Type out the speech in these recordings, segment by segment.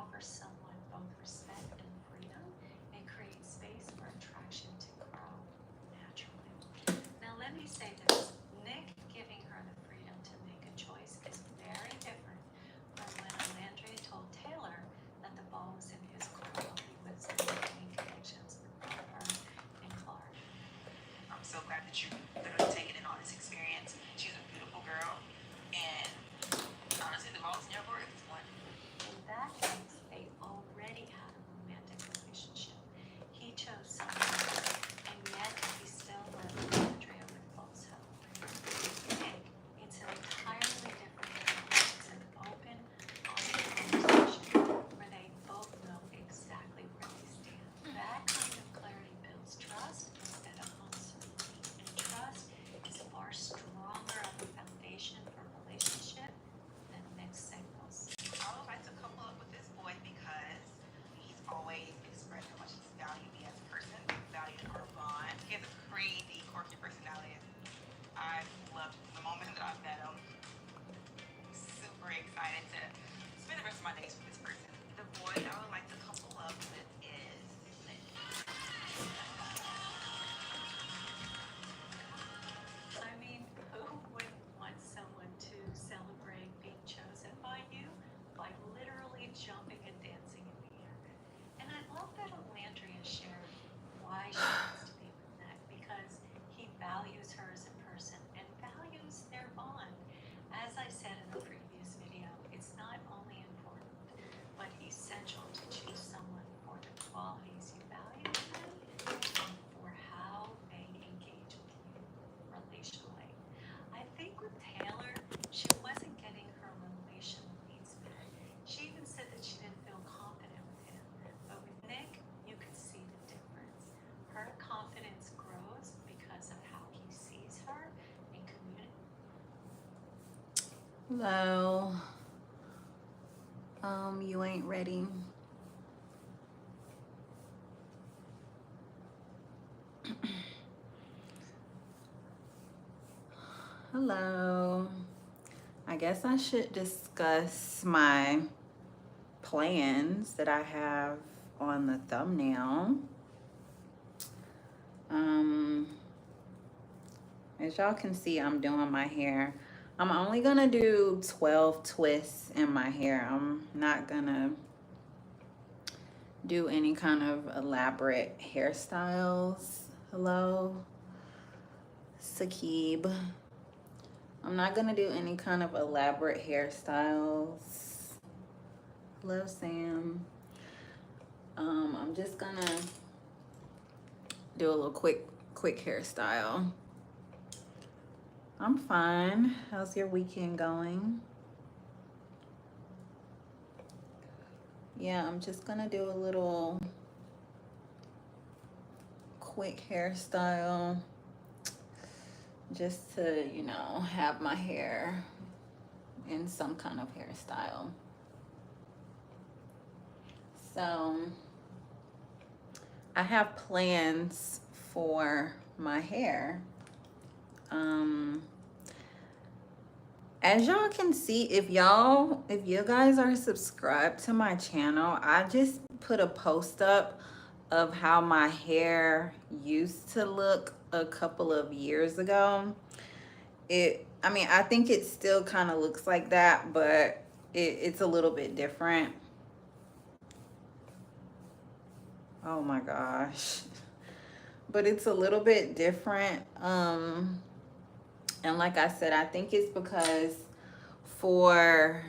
offers someone both respect and freedom and creates space for attraction to grow naturally. Now, let me say this, Nick giving her the freedom to make a choice is very different from when Landry told Taylor that the ball was in his court while he was making connections with both her and Clark. I'm so glad that you literally taken in all this experience. She's a beautiful girl, and honestly, the ball's in your court at this point. In that case, they already had a romantic relationship. He chose someone else, and yet he still lived Andrea with false hope. Nick, it's an entirely different thing. It's an open, honest conversation where they both know exactly where they stand. That kind of clarity builds trust instead of uncertainty. And trust is far stronger of a foundation for a relationship than mixed signals. I would like to couple up with this boy because he's always expressed how much he's valued me as a person, valued our bond. He has a crazy, quirky personality. I loved the moment that I met him. Super excited to spend the rest of my days with this person. The boy I would like to couple up with is Nick. I mean, who wouldn't want someone to celebrate being chosen by you by literally jumping and dancing in the air? And I love that Landria shared why she wants to be with Nick, because he values her as a person and values their bond. As I said in the previous video, it's not only important, but essential to choose someone for the qualities you value in them and for how they engage with you relationally. I think with Taylor, she wasn't getting her relational needs met. She even said that she didn't feel confident with him. But with Nick, you could see the difference. Her confidence grows because of how he sees her and communicates. Hello. You ain't ready. Hello. I guess I should discuss my plans that I have on the thumbnail. As y'all can see, I'm doing my hair. I'm only gonna do 12 twists in my hair. I'm not gonna do any kind of elaborate hairstyles. Hello, Sakib. I'm not gonna do any kind of elaborate hairstyles. Hello, Sam. I'm just gonna do a little quick hairstyle. I'm fine. How's your weekend going? Yeah, I'm just gonna do a little quick hairstyle just to, you know, have my hair in some kind of hairstyle. So I have plans for my hair. As y'all can see, if you guys are subscribed to my channel, I just put a post up of how my hair used to look a couple of years ago. I think it still kind of looks like that, but it's a little bit different. Oh my gosh. But it's a little bit different. And like I said, I think it's because for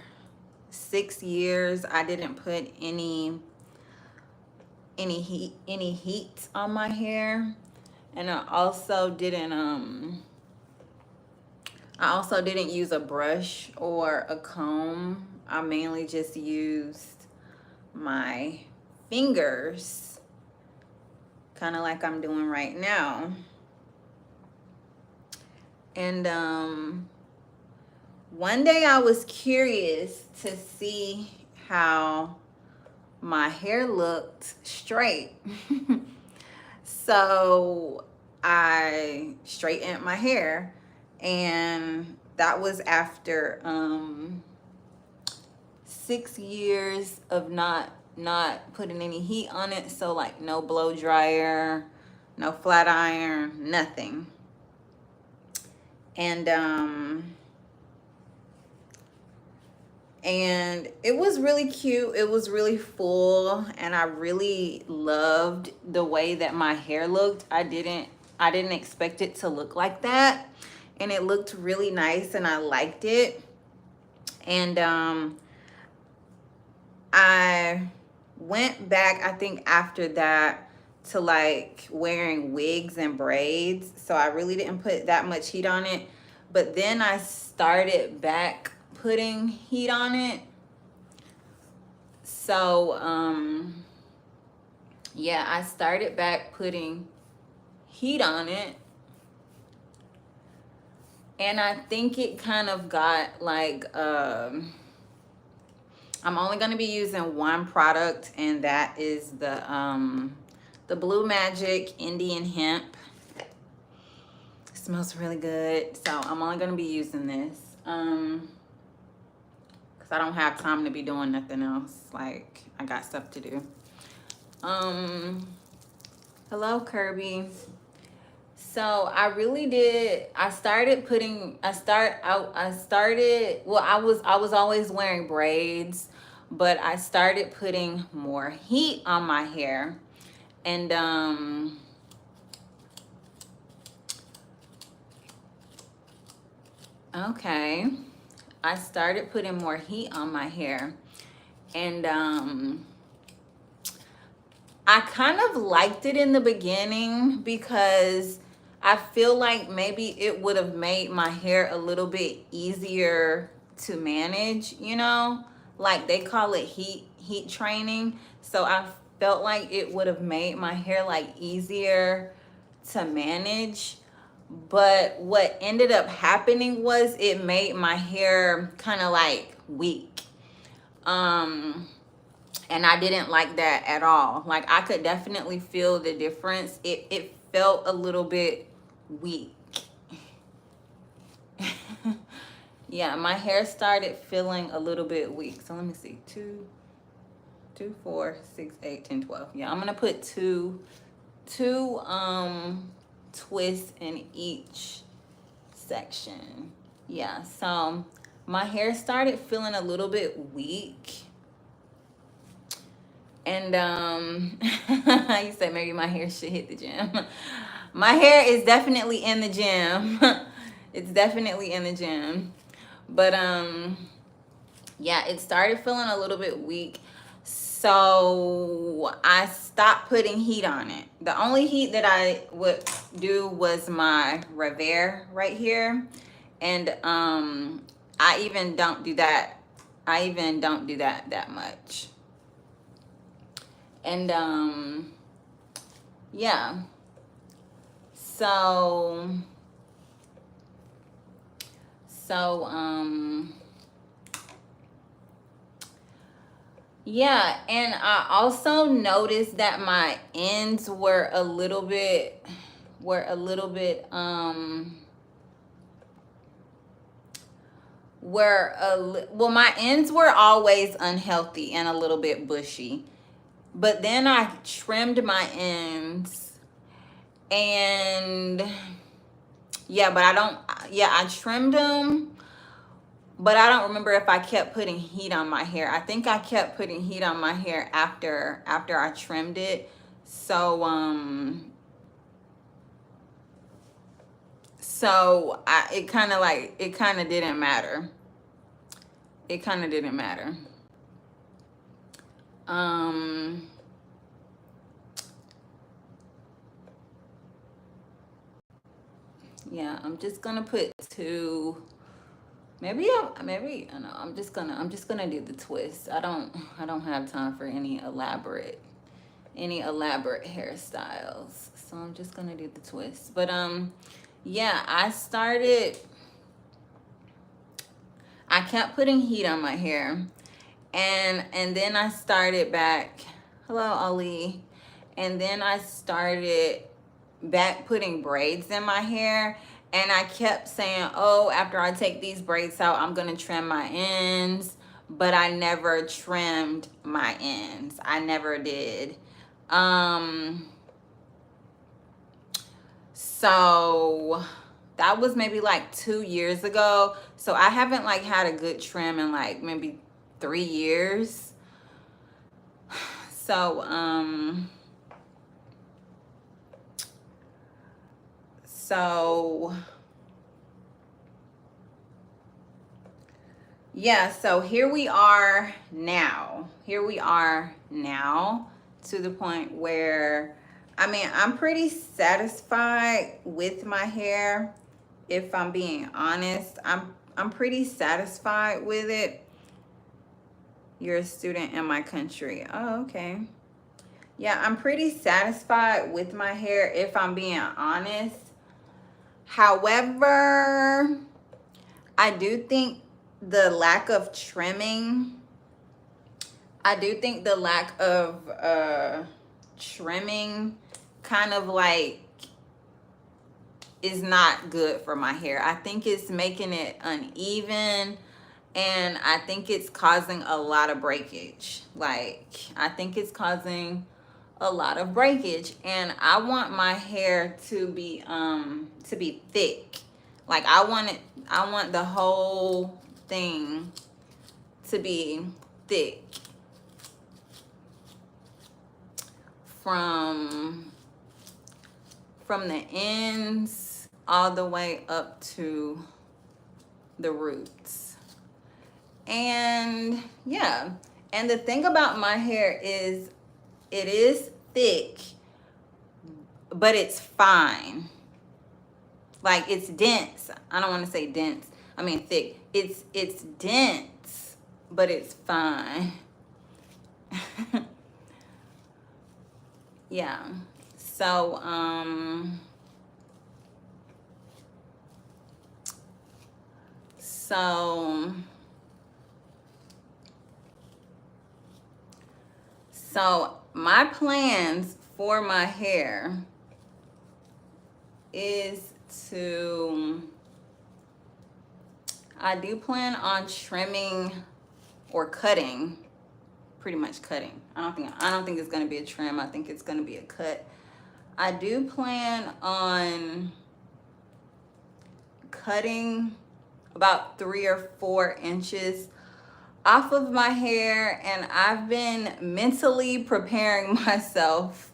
6 years I didn't put any heat on my hair, and I also didn't use a brush or a comb. I mainly just used my fingers, kind of like I'm doing right now. And one day I was curious to see how my hair looked straight. So I straightened my hair, and that was after 6 years of not putting any heat on it. So like no blow dryer, no flat iron, nothing. And it was really cute. It was really full, and I really loved the way that my hair looked. I didn't expect it to look like that, and it looked really nice, and I liked it. And I went back, I think after that, to like wearing wigs and braids. So I really didn't put that much heat on it. But then I started back putting heat on it. So yeah, I started back putting heat on it. And I think it kind of got like I'm only going to be using one product, and that is the Blue Magic Indian Hemp. It smells really good, so I'm only going to be using this because I don't have time to be doing nothing else. Like, I got stuff to do. Hello, Kirby. So I really did. I was always wearing braids, but I started putting more heat on my hair. And okay, I started putting more heat on my hair. And I kind of liked it in the beginning because I feel like maybe it would have made my hair a little bit easier to manage, you know? Like they call it heat training. So I felt like it would have made my hair like easier to manage. But what ended up happening was it made my hair kind of like weak. And I didn't like that at all. Like I could definitely feel the difference. It felt a little bit weak. Yeah, my hair started feeling a little bit weak. So let me see. 2, 4, 6, 8, 10, 12. Yeah, I'm gonna put two twists in each section. Yeah, so my hair started feeling a little bit weak. And you said maybe my hair should hit the gym. My hair is definitely in the gym. It's definitely in the gym. But yeah, it started feeling a little bit weak. So I stopped putting heat on it. The only heat that I would do was my Revere right here. And I even don't do that. That much. And yeah. So yeah, and I also noticed that my ends were a little bit well, my ends were always unhealthy and a little bit bushy. But then I trimmed my ends, and yeah, I trimmed them, but I don't remember if I kept putting heat on my hair. I think I kept putting heat on my hair after I trimmed it. So it kind of didn't matter. It kind of didn't matter. Yeah, I'm just gonna put 2. Maybe I know. I'm just gonna do the twist. I don't have time for any elaborate hairstyles. So I'm just gonna do the twist. But yeah, I kept putting heat on my hair, and then I started back. Hello, Ali. And then I started back putting braids in my hair, and I kept saying, oh, after I take these braids out, I'm gonna trim my ends. but I never trimmed my ends. I never did. So that was maybe like 2 years ago. So I haven't like had a good trim in like maybe 3 years. So yeah, so here we are now. Here we are now to the point where, I mean, I'm pretty satisfied with my hair. If I'm being honest, I'm pretty satisfied with it. You're a student in my country. Oh, okay. Yeah, I'm pretty satisfied with my hair if I'm being honest. However, I do think the lack of trimming, trimming kind of like is not good for my hair. I think it's making it uneven, and I think it's causing a lot of breakage. Like, I think it's causing a lot of breakage, and I want my hair to be thick. Like, I want the whole thing to be thick from the ends all the way up to the roots. And yeah, and the thing about my hair is it is thick, but it's fine. Like, it's dense. I don't want to say dense. I mean thick. It's dense, but it's fine. Yeah. So so my plans for my hair is I do plan on trimming or cutting, pretty much cutting. I don't think it's gonna be a trim. I think it's gonna be a cut. I do plan on cutting about 3 or 4 inches off of my hair, and I've been mentally preparing myself.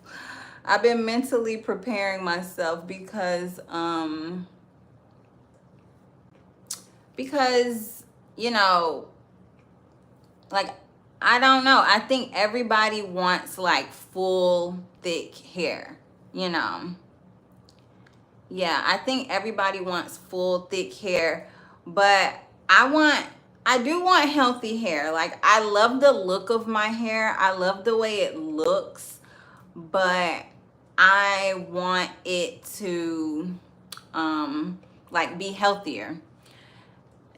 Because you know, like, I don't know, I think everybody wants like full thick hair, you know. Yeah, I think everybody wants full thick hair, but I do want healthy hair. Like, I love the look of my hair. I love the way it looks, but I want it to like be healthier.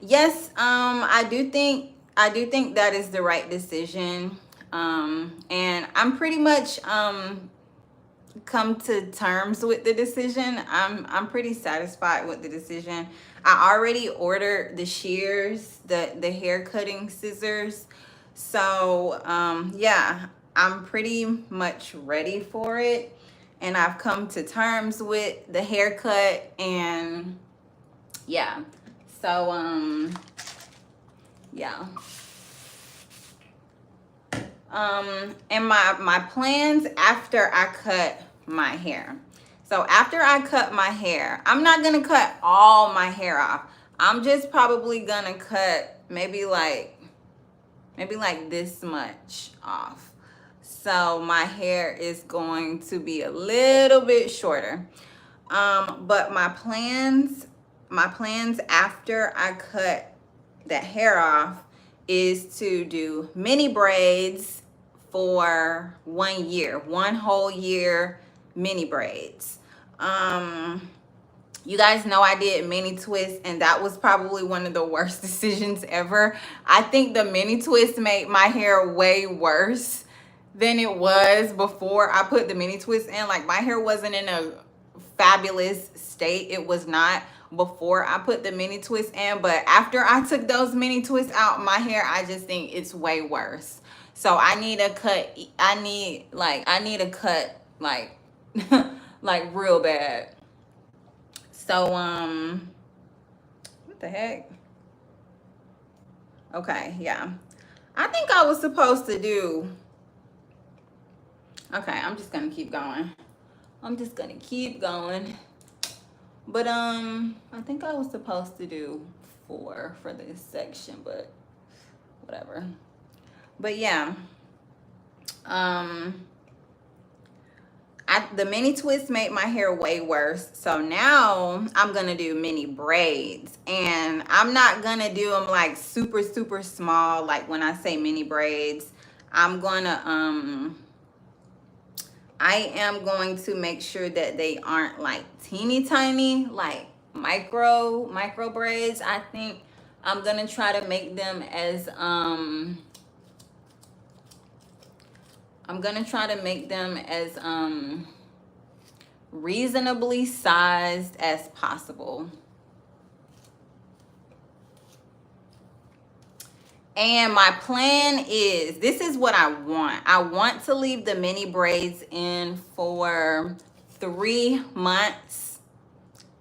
Yes, I do think that is the right decision. And I'm pretty much come to terms with the decision. I'm pretty satisfied with the decision. I already ordered the shears, the hair cutting scissors. So yeah, I'm pretty much ready for it, and I've come to terms with the haircut. And yeah, so yeah. And my plans after I cut my hair. So after I cut my hair, I'm not gonna cut all my hair off. I'm just probably gonna cut maybe like this much off. So my hair is going to be a little bit shorter. But my plans after I cut that hair off is to do mini braids for 1 year, 1 whole year mini braids. You guys know I did mini twists, and that was probably one of the worst decisions ever. I think the mini twist made my hair way worse than it was before I put the mini twist in. Like, my hair wasn't in a fabulous state it was not before I put the mini twists in, but after I took those mini twists out, my hair, I just think it's way worse. So I need a cut. I need a cut like like real bad. So what the heck? Okay, yeah. I think I was supposed to do. Okay, I'm just gonna keep going. I'm just gonna keep going. But I think I was supposed to do 4 for this section, but whatever. But yeah, the mini twists made my hair way worse. So now I'm gonna do mini braids, and I'm not gonna do them like super super small. Like when I say mini braids, I'm gonna I am going to make sure that they aren't like teeny tiny, like micro braids. I think I'm gonna try to make them as reasonably sized as possible. And my plan is, this is what I want. I want to leave the mini braids in for 3 months.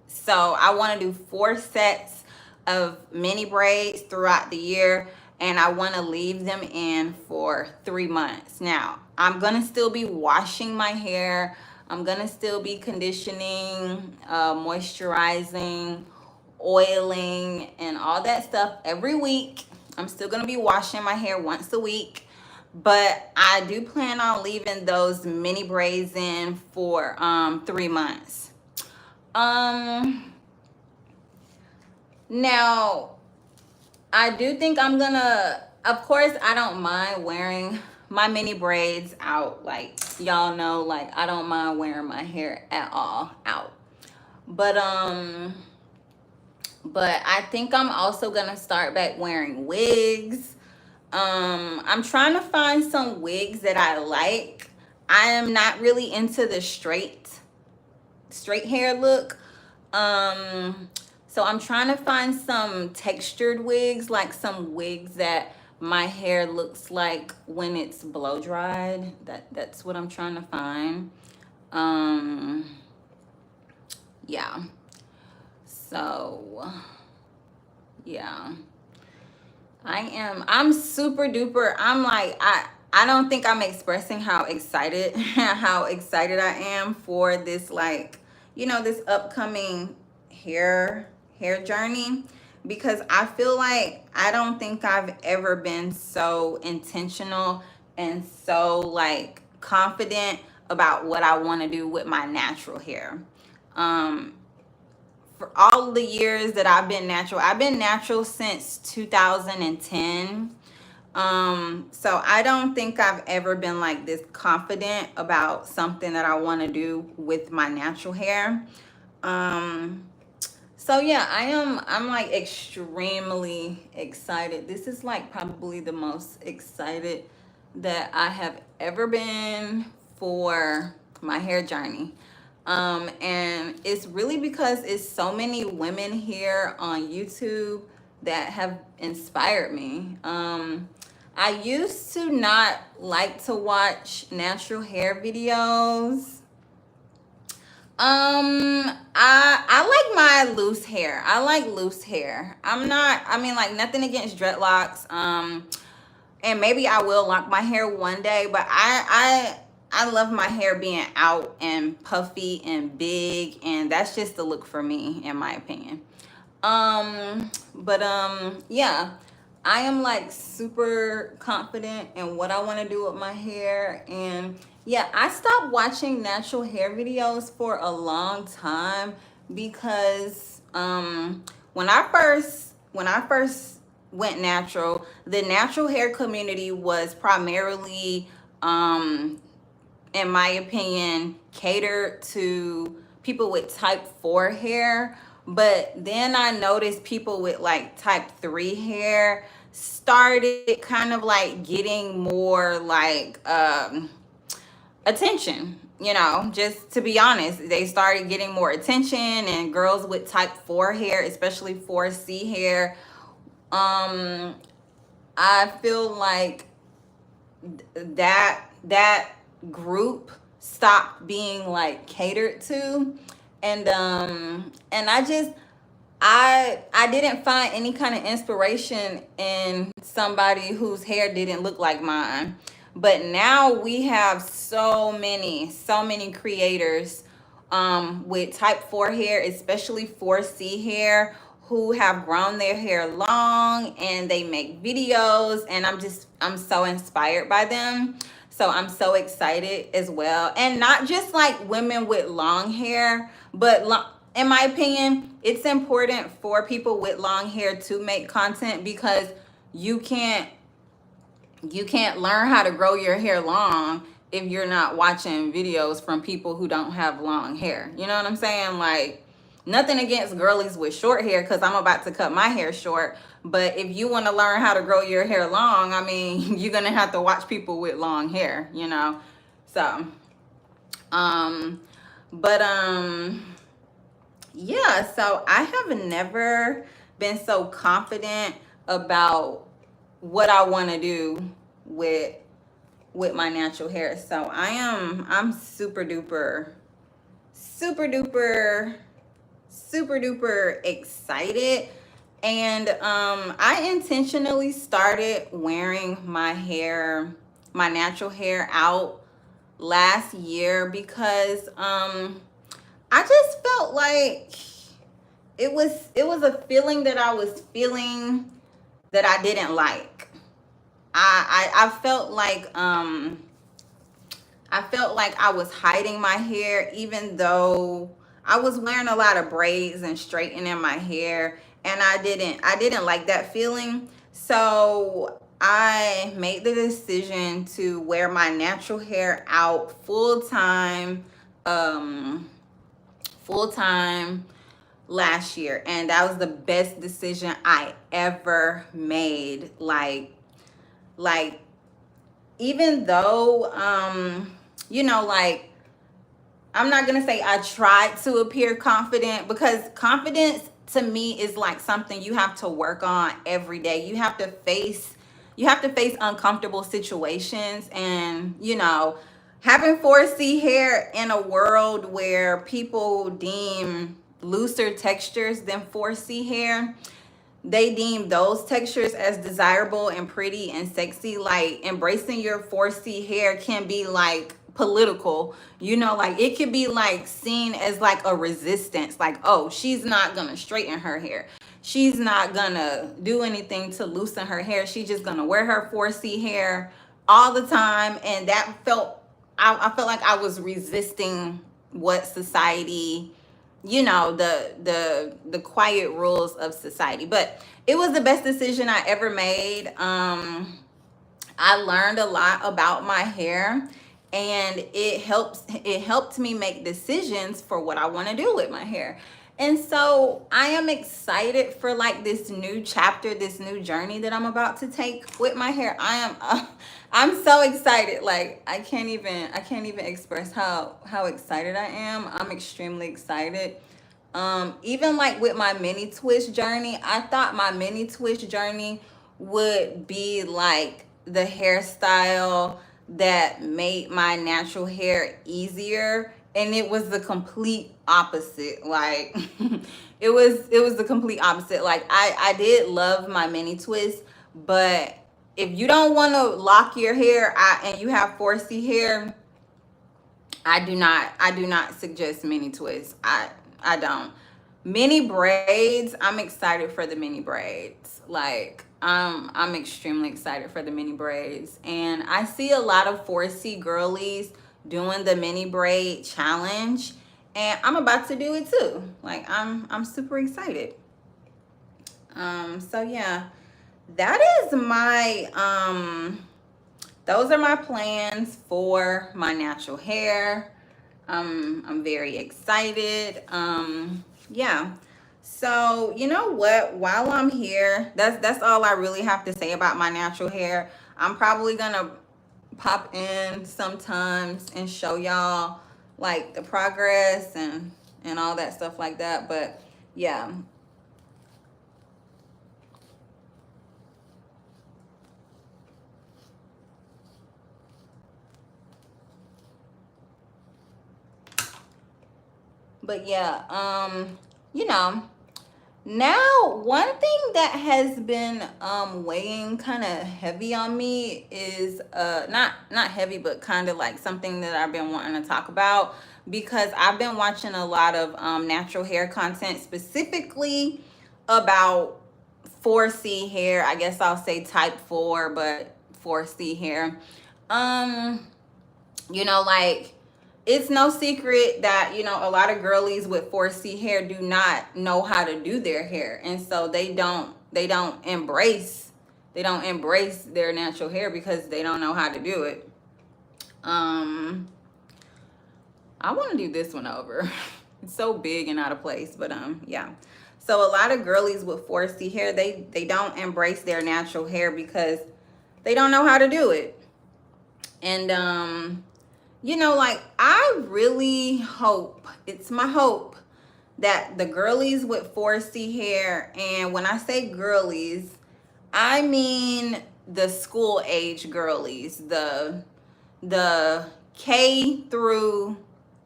So I want to do 4 sets of mini braids throughout the year, and I want to leave them in for 3 months. Now, I'm going to still be washing my hair. I'm going to still be conditioning, moisturizing, oiling, and all that stuff every week. I'm still going to be washing my hair once a week, but I do plan on leaving those mini braids in for 3 months. Now, I do think I'm gonna, of course, I don't mind wearing my mini braids out. Like, y'all know, like, I don't mind wearing my hair at all out. But I think I'm also gonna start back wearing wigs. I'm trying to find some wigs that I like. I am not really into the straight hair look. So I'm trying to find some textured wigs, like some wigs that my hair looks like when it's blow dried. That's what I'm trying to find. Yeah. So yeah, I'm super duper. I'm like, I don't think I'm expressing how excited I am for this, like, you know, this upcoming hair journey, because I feel like I don't think I've ever been so intentional and so like confident about what I want to do with my natural hair. For all the years that I've been natural since 2010. So I don't think I've ever been like this confident about something that I want to do with my natural hair. So yeah, I'm like extremely excited. This is like probably the most excited that I have ever been for my hair journey. And it's really because it's so many women here on YouTube that have inspired me. I used to not like to watch natural hair videos. I like my loose hair. I like loose hair. I mean, like, nothing against dreadlocks. And maybe I will lock my hair one day, but I love my hair being out and puffy and big, and that's just the look for me, in my opinion. Yeah, I am like super confident in what I want to do with my hair. And yeah, I stopped watching natural hair videos for a long time because when I first went natural, the natural hair community was primarily in my opinion catered to people with type 4 hair. But then I noticed people with like type 3 hair started kind of like getting more like attention. you know, just to be honest, they started getting more attention, and girls with type 4 hair, especially 4C hair, um, I feel like that group stopped being like catered to. And I didn't find any kind of inspiration in somebody whose hair didn't look like mine. But now we have so many creators with type 4 hair, especially 4C hair, who have grown their hair long and they make videos, and I'm so inspired by them. So I'm so excited as well. And not just like women with long hair, but in my opinion, it's important for people with long hair to make content, because you can't learn how to grow your hair long if you're not watching videos from people who don't have long hair. You know what I'm saying? Like, nothing against girlies with short hair, because I'm about to cut my hair short. But if you want to learn how to grow your hair long, I mean, you're going to have to watch people with long hair, you know? So, but, yeah, so I have never been so confident about what I want to do with my natural hair. So I'm super duper excited. And I intentionally started wearing my natural hair out last year, because I just felt like it was a feeling that I was feeling that I didn't like. I felt like I was hiding my hair, even though I was wearing a lot of braids and straightening my hair, and I didn't like that feeling. So I made the decision to wear my natural hair out full time last year, and that was the best decision I ever made. Like even though you know, like, I'm not gonna say I tried to appear confident, because confidence to me is like something you have to work on every day. You have to face uncomfortable situations. And you know, having 4C hair in a world where people deem looser textures than 4C hair, they deem those textures as desirable and pretty and sexy. Like, embracing your 4C hair can be like political, you know, like it could be like seen as like a resistance. Like, oh, she's not gonna straighten her hair, she's not gonna do anything to loosen her hair, she's just gonna wear her 4C hair all the time. And that I felt like I was resisting what society, you know, the quiet rules of society. But it was the best decision I ever made. I learned a lot about my hair, and it helped me make decisions for what I want to do with my hair. And so I am excited for like this new chapter, this new journey that I'm about to take with my hair. I'm so excited. Like, I can't even express how excited I am. I'm extremely excited. Even like with my mini twist journey, I thought my mini twist journey would be like the hairstyle that made my natural hair easier, and it was the complete opposite. Like, it was the complete opposite. Like, I did love my mini twist, but if you don't want to lock your hair and you have 4C hair, I do not suggest mini twists. I don't. Mini braids, I'm excited for the mini braids. Like, I'm extremely excited for the mini braids. And I see a lot of 4C girlies doing the mini braid challenge, and I'm about to do it too. Like, I'm super excited. So yeah, that is my those are my plans for my natural hair. I'm very excited. Yeah. So, you know what? While I'm here, that's all I really have to say about my natural hair. I'm probably gonna pop in sometimes and show y'all like the progress and all that stuff like that. But yeah. But yeah, you know, now one thing that has been weighing kind of heavy on me is not heavy, but kind of like something that I've been wanting to talk about, because I've been watching a lot of natural hair content, specifically about 4C hair. I guess I'll say type 4, but 4C hair. Um you know, like, it's no secret that, you know, a lot of girlies with 4C hair do not know how to do their hair, and so they don't embrace their natural hair because they don't know how to do it. I want to do this one over. It's so big and out of place, but yeah. So a lot of girlies with 4C hair, they don't embrace their natural hair because they don't know how to do it. And you know, like, I really hope, it's my hope that the girlies with 4C hair, and when I say girlies, I mean the school age girlies, the K through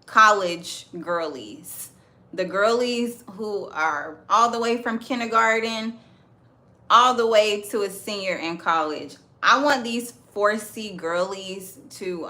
college girlies, the girlies who are all the way from kindergarten all the way to a senior in college. I want these 4C girlies to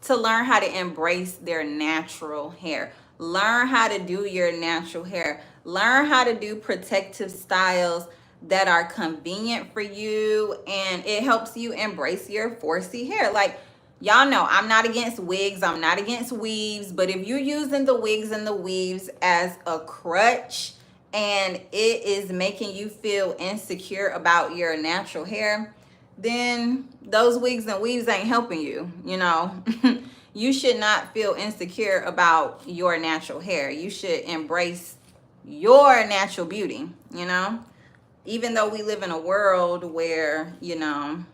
learn how to embrace their natural hair. Learn how to do your natural hair. Learn how to do protective styles that are convenient for you, and it helps you embrace your 4C hair. Like, y'all know I'm not against wigs, I'm not against weaves, but if you're using the wigs and the weaves as a crutch and it is making you feel insecure about your natural hair, then those wigs and weaves ain't helping you, you know. You should not feel insecure about your natural hair. You should embrace your natural beauty, you know. Even though we live in a world where, you know,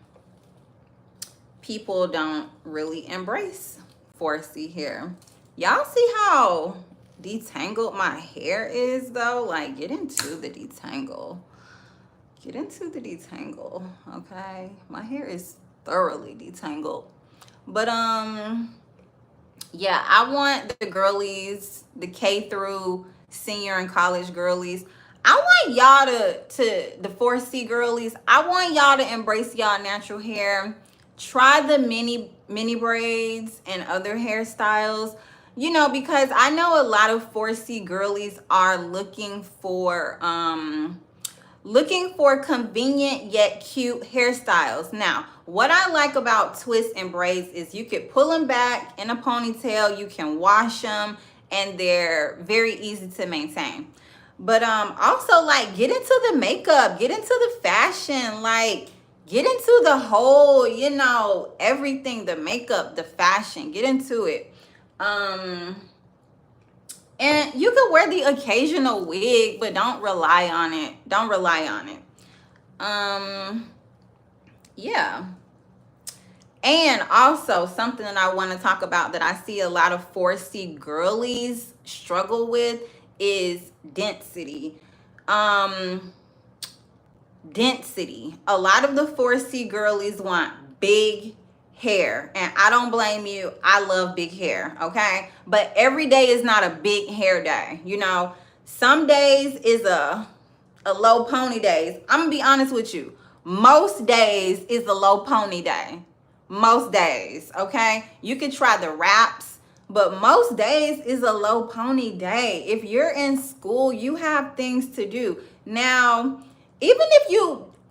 people don't really embrace 4C hair. Y'all see how detangled my hair is though? Like, get into the detangle. Get into the detangle, okay? My hair is thoroughly detangled. But yeah, I want the girlies, the K through senior and college girlies, I want y'all to the 4C girlies, I want y'all to embrace y'all natural hair. Try the mini braids and other hairstyles, you know, because I know a lot of 4C girlies are looking for convenient yet cute hairstyles. Now, what I like about twists and braids is you could pull them back in a ponytail, you can wash them, and they're very easy to maintain. But also, like, get into the makeup, get into the fashion, like, get into the whole, you know, everything, the makeup, the fashion, get into it. And you can wear the occasional wig, but don't rely on it. Don't rely on it. Yeah. And also, something that I want to talk about that I see a lot of 4C girlies struggle with is density. Density. A lot of the 4C girlies want big hair, and I don't blame you. I love big hair, okay? But every day is not a big hair day, you know. Some days is a low pony days. I'm gonna be honest with you. Most days is a low pony day. Most days, okay? You can try the wraps, but most days is a low pony day. If you're in school, you have things to do. Now, even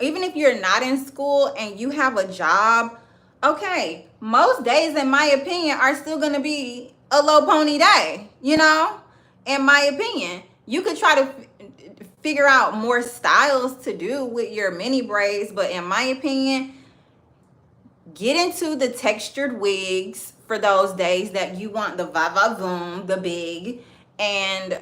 if you're not in school and you have a job, okay, most days, in my opinion, are still going to be a low pony day, you know? In my opinion, you could try to figure out more styles to do with your mini braids, but in my opinion, get into the textured wigs for those days that you want the va-va-voom, the big, and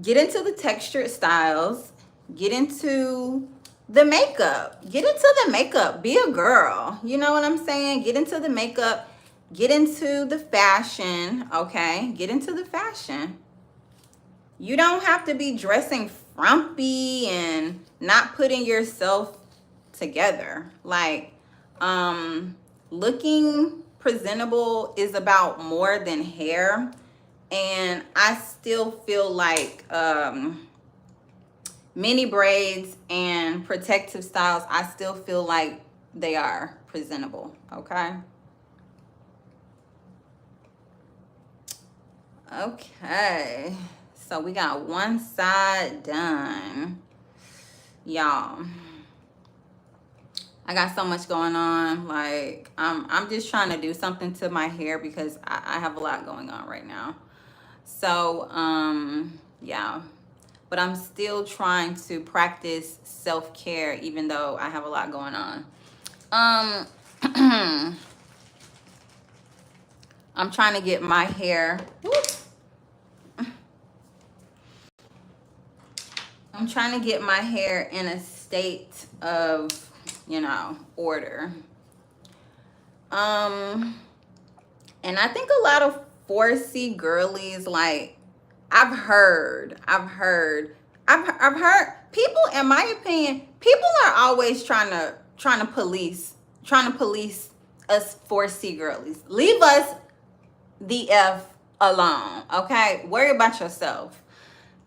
get into the textured styles, get into the makeup. Get into the makeup. Be a girl. You know what I'm saying? Get into the makeup. Get into the fashion, okay? Get into the fashion. You don't have to be dressing frumpy and not putting yourself together. Like, looking presentable is about more than hair. And I still feel like mini braids and protective styles, I still feel like they are presentable, okay? Okay, so we got one side done. Y'all, I got so much going on. Like, I'm just trying to do something to my hair because I have a lot going on right now. So, yeah. But I'm still trying to practice self-care even though I have a lot going on. I'm trying to get my hair. I'm trying to get my hair in a state of, you know, order. And I think a lot of 4C girlies, like, I've heard people, in my opinion, people are always trying to police us 4C girlies. Leave us the F alone, okay? Worry about yourself.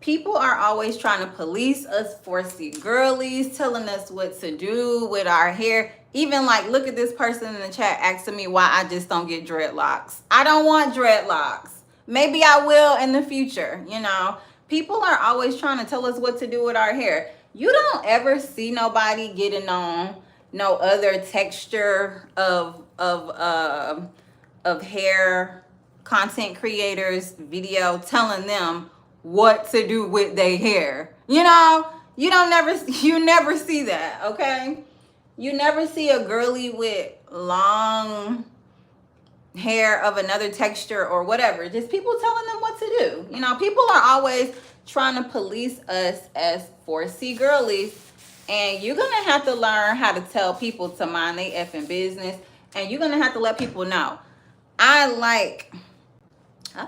People are always trying to police us 4C girlies, telling us what to do with our hair. Even like, look at this person in the chat asking me why I just don't get dreadlocks. I don't want dreadlocks. Maybe I will in the future, you know. People are always trying to tell us what to do with our hair. You don't ever see nobody getting on no other texture of hair content creators video telling them what to do with their hair. You know, you never see that, okay? You never see a girly with long hair of another texture or whatever. Just people telling them what to do. You know, people are always trying to police us as 4C girlies. And you're going to have to learn how to tell people to mind their effing business. And you're going to have to let people know. I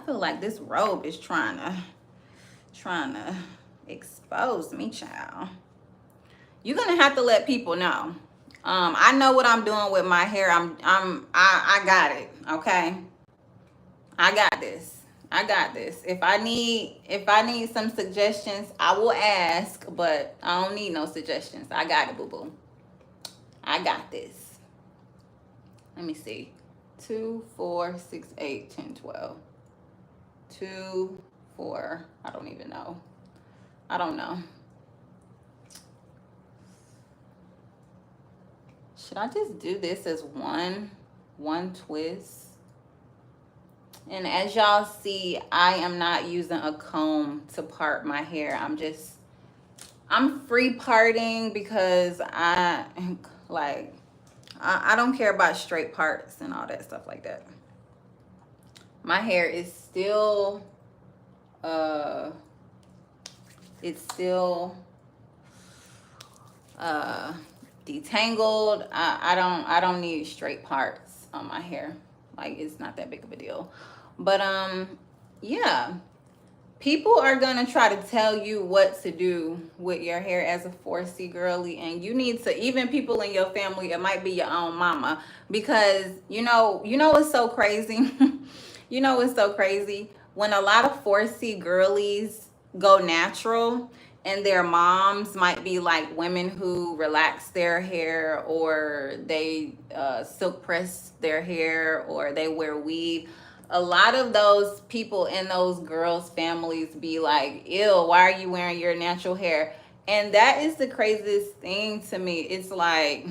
feel like this robe is trying to expose me, child. You're going to have to let people know. I know what I'm doing with my hair. I got it. Okay. I got this. If I need some suggestions, I will ask, but I don't need no suggestions. I got it, boo-boo. I got this. Let me see. 2, 4, 6, 8, 10, 12. 2, 4. I don't even know. I don't know. Should I just do this as one twist? And as y'all see, I am not using a comb to part my hair. I'm free parting because I don't care about straight parts and all that stuff like that. My hair is still detangled. I don't need straight parts on my hair. Like, it's not that big of a deal. But yeah, people are gonna try to tell you what to do with your hair as a 4C girly, and you need to, even people in your family, it might be your own mama, because you know it's so crazy. You know it's so crazy when a lot of 4C girlies go natural, and their moms might be like women who relax their hair, or they silk press their hair, or they wear weave. A lot of those people in those girls' families be like, ew, why are you wearing your natural hair? And that is the craziest thing to me. It's like,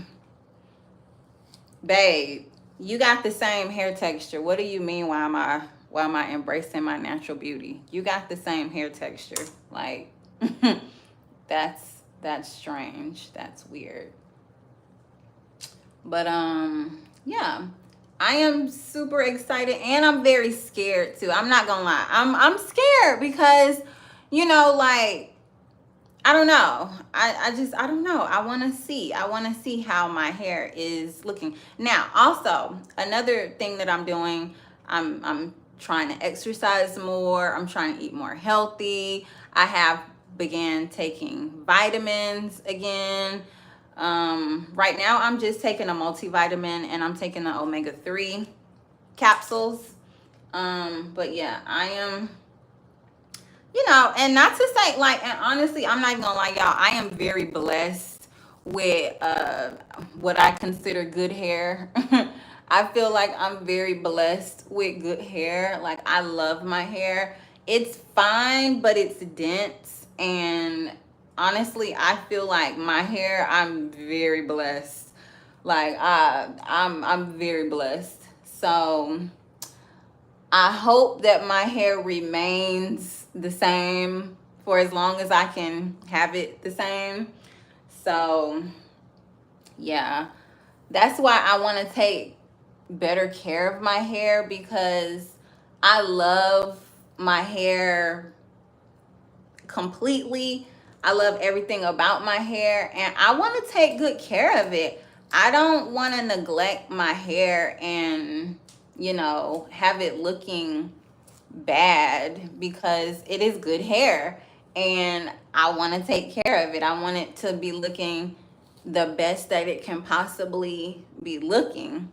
babe, you got the same hair texture. What do you mean, why am I embracing my natural beauty? You got the same hair texture. Like, that's strange. That's weird. But yeah, I am super excited, and I'm very scared too. I'm not gonna lie. I'm scared because, you know, like, I don't know. I don't know. I want to see. I want to see how my hair is looking. Now, also, another thing that I'm doing, I'm trying to exercise more. I'm trying to eat more healthy. I have began taking vitamins again. Right now I'm just taking a multivitamin and I'm taking the omega-3 capsules. But yeah, I am, and not to say like, and honestly, I'm not even gonna lie, y'all, I am very blessed with what I consider good hair. I feel like I'm very blessed with good hair. Like, I love my hair. It's fine, but it's dense. And honestly, I feel like my hair, I'm very blessed. Like, I'm very blessed. So I hope that my hair remains the same for as long as I can have it the same. So, yeah, that's why I want to take better care of my hair, because I love my hair completely. I love everything about my hair and I want to take good care of it. I don't want to neglect my hair and, have it looking bad, because it is good hair and I want to take care of it. I want it to be looking the best that it can possibly be looking.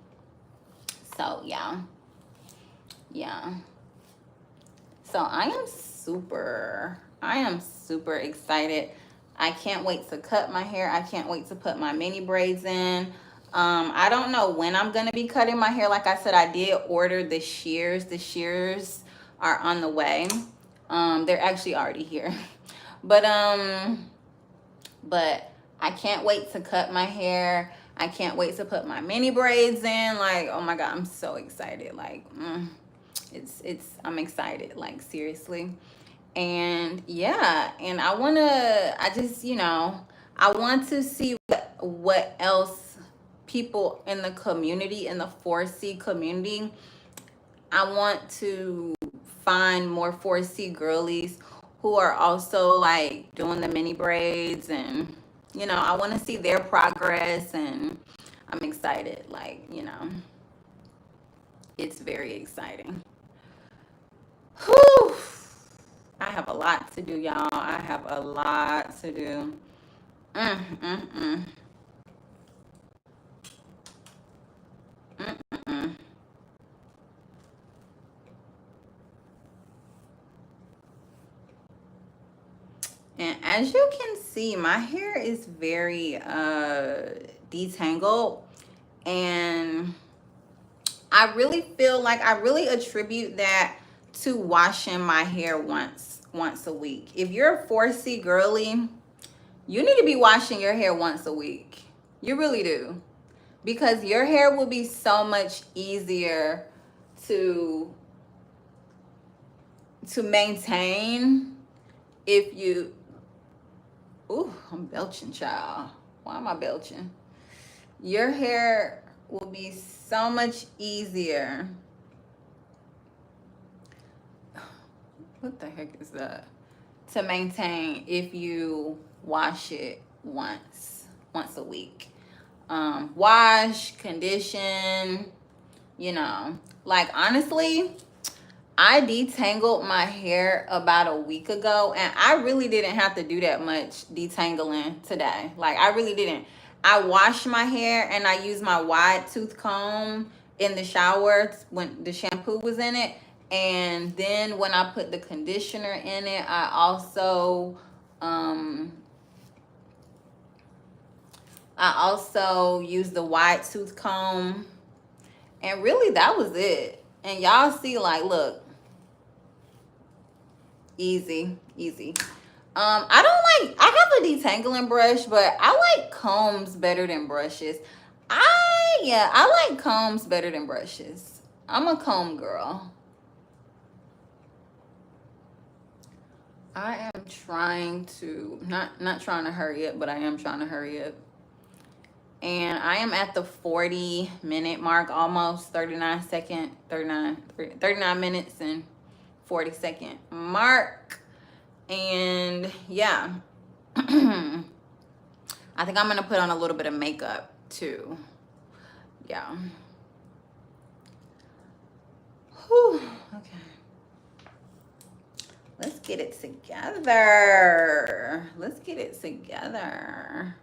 So, yeah. Yeah. So I am super excited. I can't wait to cut my hair. I can't wait to put my mini braids in. I don't know when I'm going to be cutting my hair. Like I said, I did order the shears. The shears are on the way. They're actually already here. But I can't wait to cut my hair. I can't wait to put my mini braids in. Like, oh my God, I'm so excited. Like, I'm excited, like, seriously. And yeah, and I want to see what else people in the community, in the 4C community. I want to find more 4C girlies who are also like doing the mini braids, and I want to see their progress, and I'm excited. Like, it's very exciting. Whew. I have a lot to do, y'all. I have a lot to do. Mm, mm, mm. Mm, mm, mm. And as you can see, my hair is very detangled, and I really feel like I really attribute that to washing my hair once a week. If you're a 4C girly, you need to be washing your hair once a week. You really do. Because your hair will be so much easier to maintain if you... Ooh, I'm belching, child. Why am I belching? Your hair will be so much easier. What the heck is that? To maintain if you wash it once a week. Wash, condition, like, honestly, I detangled my hair about a week ago, and I really didn't have to do that much detangling today. Like, I really didn't. I washed my hair and I used my wide tooth comb in the shower when the shampoo was in it. And then when I put the conditioner in it, I also used the wide tooth comb. And really, that was it. And y'all see, like, look, easy. I have a detangling brush, but I like combs better than brushes. I like combs better than brushes. I'm a comb girl. I am trying to, not trying to hurry up, but I am trying to hurry up. And I am at the 40-minute mark, almost 39 minutes and 40-second mark. And yeah, I think I'm gonna put on a little bit of makeup too. Yeah. Whew. Okay. Let's get it together. Let's get it together.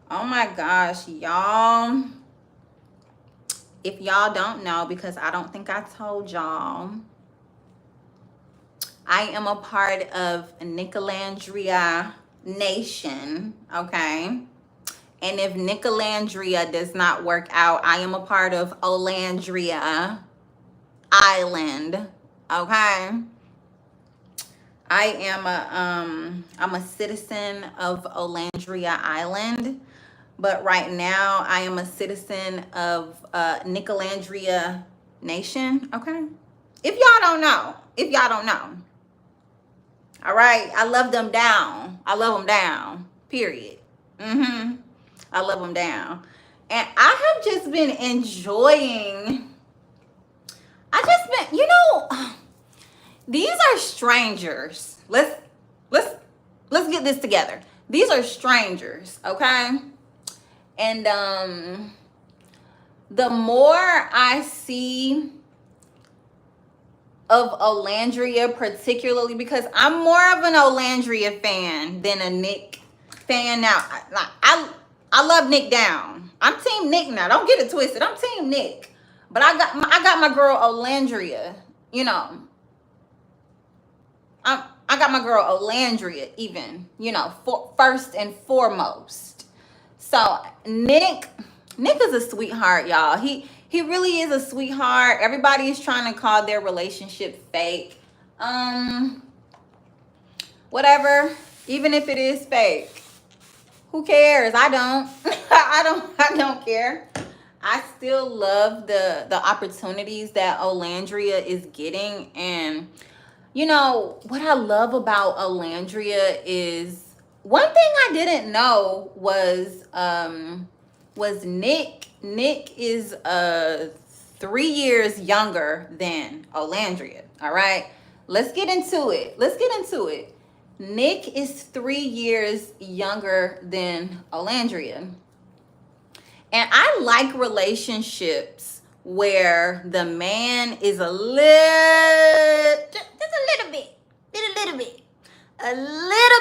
Oh my gosh, y'all. If y'all don't know, because I don't think I told y'all, I am a part of Nicolandria Nation, okay? And if Nicolandria does not work out, I am a part of Olandria Island, okay? I'm a citizen of Olandria Island, but right now I am a citizen of Nicolandria Nation, okay? If y'all don't know, all right, I love them down. I love them down, period. I love them down. And I have just been enjoying, these are strangers. Let's get this together. These are strangers, okay? And the more I see of Olandria, particularly because I'm more of an Olandria fan than a Nick fan. Now, I love Nick down. I'm team Nick now. Don't get it twisted. I'm team Nick. But I got my girl Olandria, you know. I got my girl Olandria even, you know, first and foremost. So Nick is a sweetheart, y'all. He really is a sweetheart. Everybody is trying to call their relationship fake. Whatever. Even if it is fake, who cares? I don't. I don't care. I still love the opportunities that Olandria is getting. And you know what I love about Olandria is, one thing I didn't know was Nick. Nick is 3 years younger than Olandria. All right, let's get into it. Nick is 3 years younger than Olandria. And I like relationships where the man is a little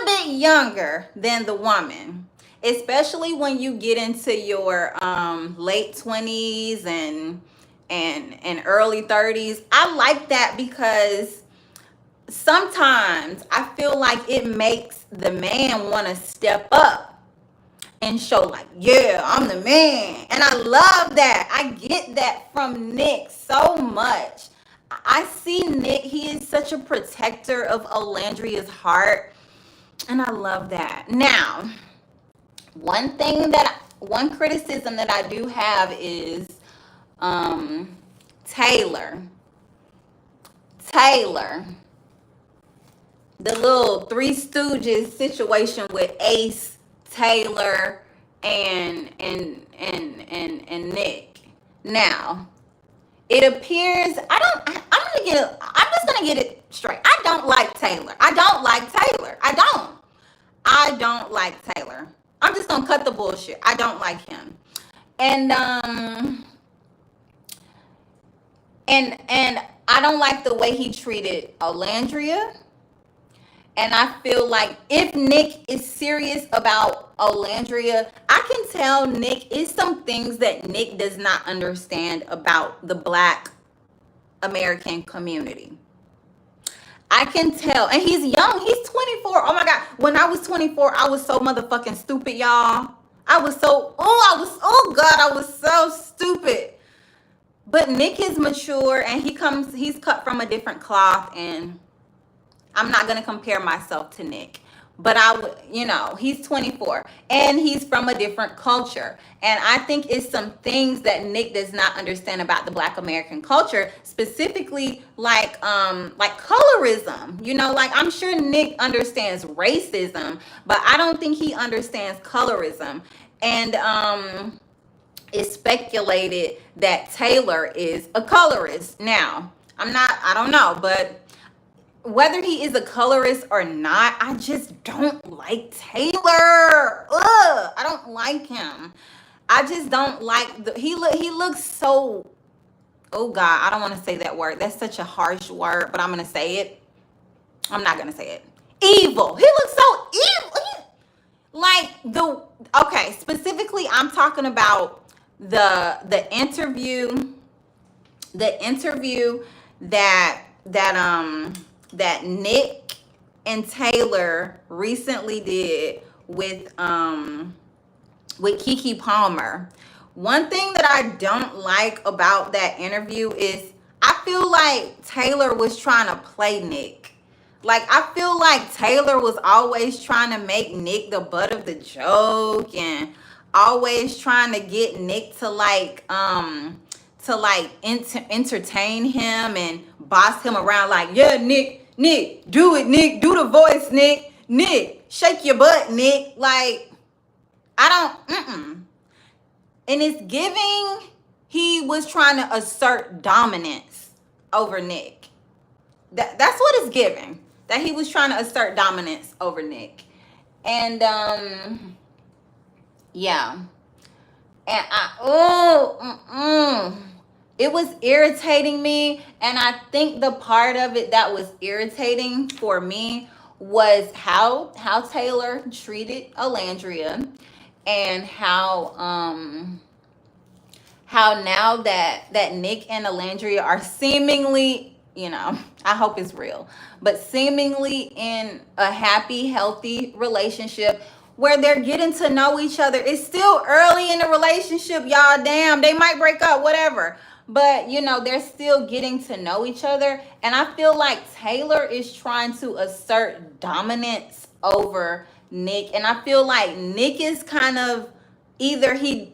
bit younger than the woman, especially when you get into your late 20s and early 30s. I like that because sometimes I feel like it makes the man want to step up and show like, yeah, I'm the man. And I love that. I get that from Nick so much. I see Nick, he is such a protector of Olandria's heart, and I love that. Now, one criticism that I do have is Taylor, the little Three Stooges situation with Ace, Taylor, and Nick. Now, it appears I'm just gonna get it straight. I don't like Taylor. I don't like Taylor. I'm just gonna cut the bullshit. I don't like him. And I don't like the way he treated Olandria. And I feel like if Nick is serious about Olandria, I can tell Nick is some things that Nick does not understand about the Black American community. I can tell. And he's young. He's 24. Oh my God. When I was 24, I was so motherfucking stupid, y'all. I was so stupid. But Nick is mature and he's cut from a different cloth, and I'm not going to compare myself to Nick, but he's 24 and he's from a different culture. And I think it's some things that Nick does not understand about the Black American culture, specifically like colorism. Like I'm sure Nick understands racism, but I don't think he understands colorism. And it's speculated that Taylor is a colorist. Now, I don't know, but whether he is a colorist or not, I just don't like Taylor. Ugh, I don't like him. I just don't like he looks so, oh God, I don't want to say that word. That's such a harsh word, but I'm gonna say it. I'm not gonna say it. Evil. He looks so evil. Like okay, specifically I'm talking about the interview, that Nick and Taylor recently did with Keke Palmer. One thing that I don't like about that interview is I feel like Taylor was trying to play Nick. Like, I feel like Taylor was always trying to make Nick the butt of the joke and always trying to get Nick to entertain him and boss him around, like, yeah, Nick, do it, Nick, do the voice, Nick, shake your butt, Nick. Like, I don't, and it's giving he was trying to assert dominance over Nick. That's what it's giving. That he was trying to assert dominance over Nick. And yeah. And it was irritating me. And I think the part of it that was irritating for me was how Taylor treated Alandria, and how now that Nick and Alandria are seemingly, I hope it's real, but seemingly in a happy, healthy relationship where they're getting to know each other. It's still early in the relationship, y'all. Damn, they might break up, whatever. But, they're still getting to know each other. And I feel like Taylor is trying to assert dominance over Nick. And I feel like Nick is kind of either he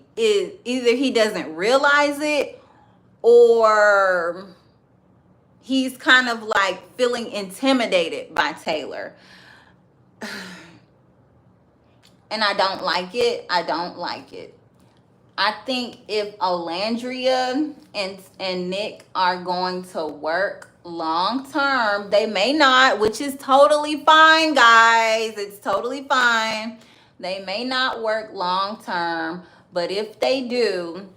doesn't realize it, or he's kind of like feeling intimidated by Taylor. And I don't like it. I think if Alandria and Nick are going to work long term, they may not, which is totally fine, guys. It's totally fine. They may not work long term, but if they do,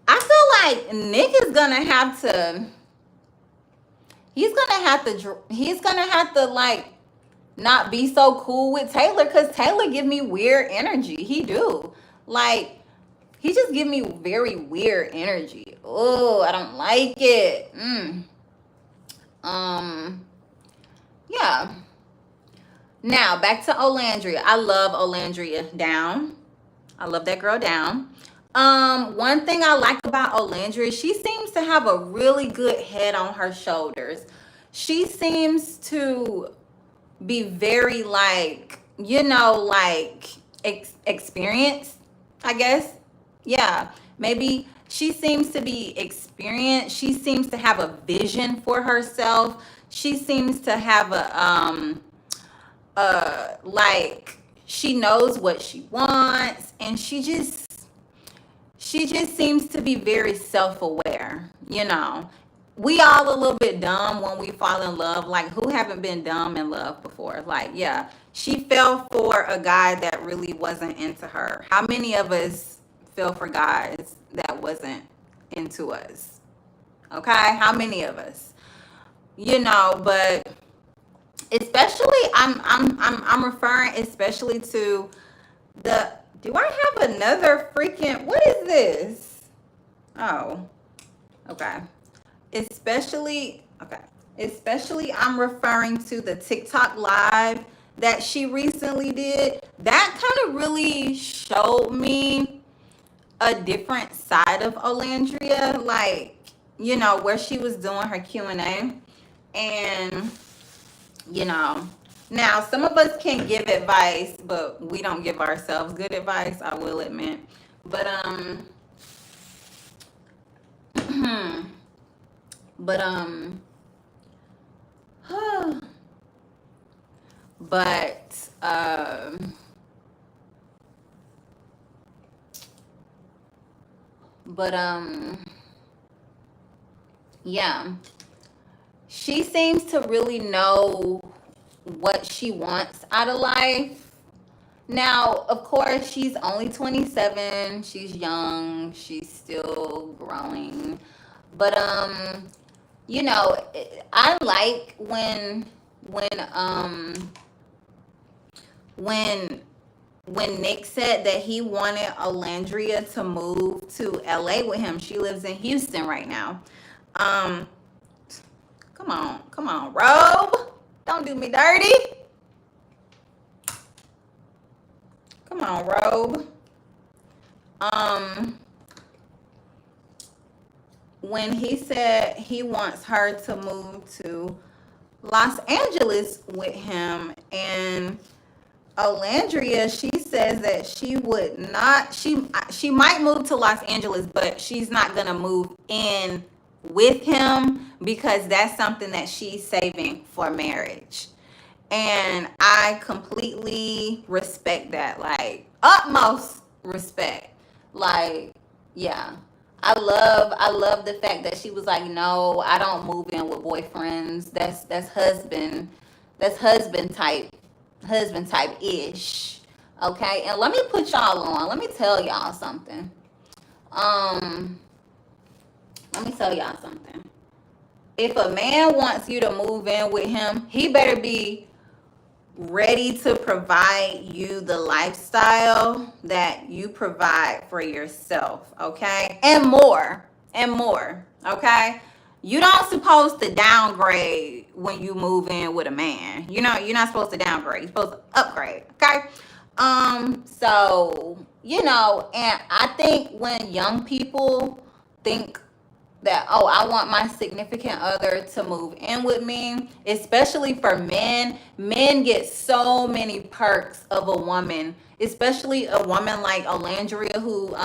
I feel like Nick is gonna have to. He's gonna have to like not be so cool with Taylor, because Taylor give me weird energy. He do. Like, he just give me very weird energy. Oh, I don't like it. Yeah. Now, back to Alandria. I love Alandria down. I love that girl down. One thing I like about Alandria, she seems to have a really good head on her shoulders. She seems to be very experienced, I guess. Yeah, maybe she seems to be experienced. She seems to have a vision for herself. She seems to have she knows what she wants, and she just seems to be very self-aware. We all a little bit dumb when we fall in love. Like, who haven't been dumb in love before? Like, yeah, she fell for a guy that really wasn't into her. How many of us fell for guys that wasn't into us? Okay, how many of us? But especially I'm referring especially to the. Do I have another freaking? What is this? Oh, okay. Especially I'm referring to the TikTok live that she recently did. That kind of really showed me a different side of Alandria, like, where she was doing her Q&A. And now some of us can give advice, but we don't give ourselves good advice, I will admit. But but yeah. she seems to really know what she wants out of life. Now, of course, she's only 27. She's young. She's still growing. But you know, I like when when when Nick said that he wanted Alandria to move to LA with him. She lives in Houston right now. Um, come on, Robe. Don't do me dirty. Come on, Robe. Um, when he said he wants her to move to Los Angeles with him, and Alandria, she says that she would not, she might move to Los Angeles, but she's not gonna move in with him because that's something that she's saving for marriage. And I completely respect that, like utmost respect. Like, yeah. I love the fact that she was like, no, I don't move in with boyfriends. That's husband type ish. Okay, and let me put y'all on. Let me tell y'all something. Um, let me tell y'all something. If a man wants you to move in with him, he better be ready to provide you the lifestyle that you provide for yourself, okay? And more, okay? You don't supposed to downgrade when you move in with a man. You know, you're not supposed to downgrade. You're supposed to upgrade, okay? So, you know, and I think when young people think that, oh, I want my significant other to move in with me, especially for men. Men get so many perks of a woman, especially a woman like Alandria, who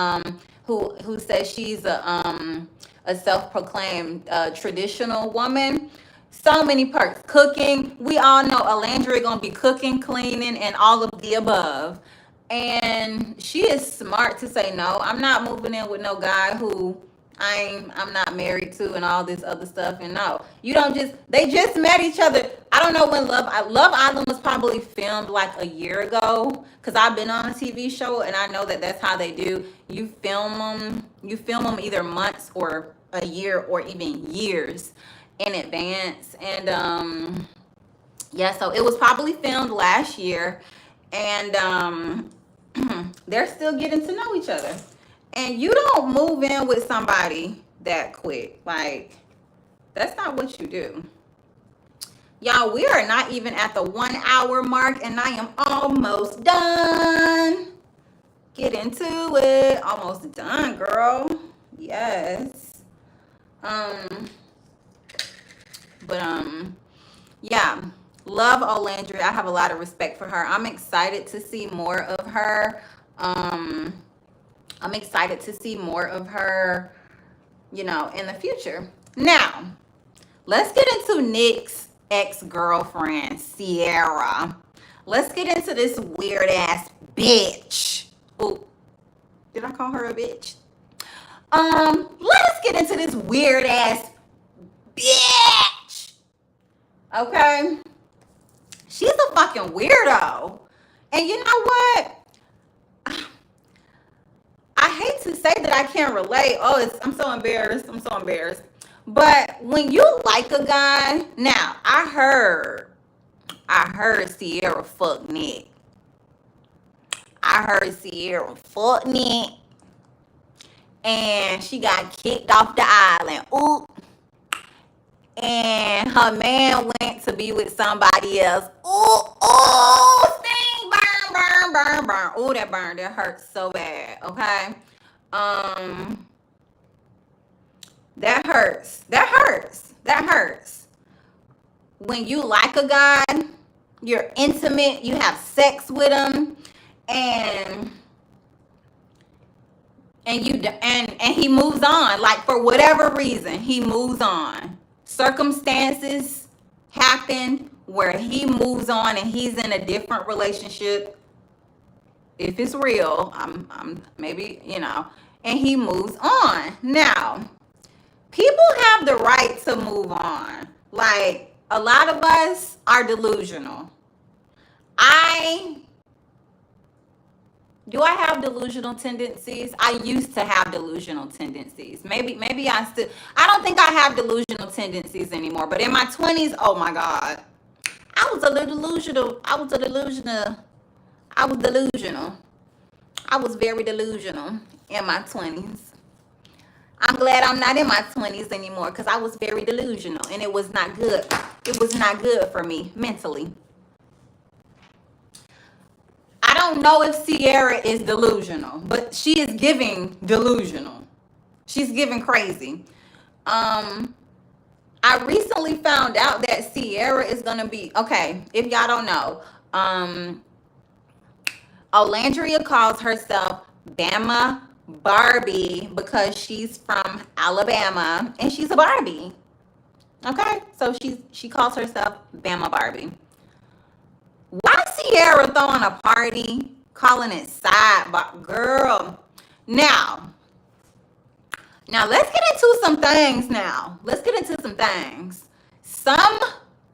says she's a self-proclaimed traditional woman. So many perks. Cooking. We all know Alandria gonna be cooking, cleaning, and all of the above. And she is smart to say, no, I'm not moving in with no guy who I'm not married to and all this other stuff. And no, you don't just, they just met each other. I don't know when Love Island was probably filmed like a year ago, because I've been on a TV show and I know that that's how they do. You film them either months or a year or even years in advance. And yeah, so it was probably filmed last year, and they're still getting to know each other. And you don't move in with somebody that quick. Like, that's not what you do. Y'all, we are not even at the 1 hour mark, and I am almost done. Get into it. Almost done, girl. Yes. Yeah. Love Olandria. I have a lot of respect for her. I'm excited to see more of her. I'm excited to see more of her, you know, in the future. Now, let's get into Nick's ex-girlfriend, Sierra. Let's get into this weird ass bitch. Oh, did I call her a bitch? Let's get into this weird ass bitch. Okay? She's a fucking weirdo. And you know what? I hate to say that I can't relate. Oh, I'm so embarrassed. But when you like a guy, now I heard Sierra fuck Nick. I heard Sierra fuck Nick, and she got kicked off the island. Ooh. And her man went to be with somebody else. Ooh, sting, burn. Ooh, that burn, that hurts so bad. Okay, that hurts. When you like a guy, you're intimate, you have sex with him, and he moves on. Like, for whatever reason, he moves on. Circumstances happened where he moves on and he's in a different relationship. If it's real, I'm maybe, you know, and he moves on. Now, people have the right to move on. Like, a lot of us are delusional. Do I have delusional tendencies? I used to have delusional tendencies. Maybe I don't think I have delusional tendencies anymore. But in my 20s, oh my God. I was a little delusional. I was very delusional in my 20s. I'm glad I'm not in my 20s anymore because I was very delusional and it was not good. It was not good for me mentally. I don't know if Sierra is delusional, but she is giving delusional. She's giving crazy. I recently found out that Sierra is gonna be, okay, if y'all don't know, Olandria calls herself Bama Barbie because she's from Alabama and she's a Barbie. Okay, so she calls herself Bama Barbie. Why Sierra throwing a party, calling it sidebar, girl? Now let's get into some things. Some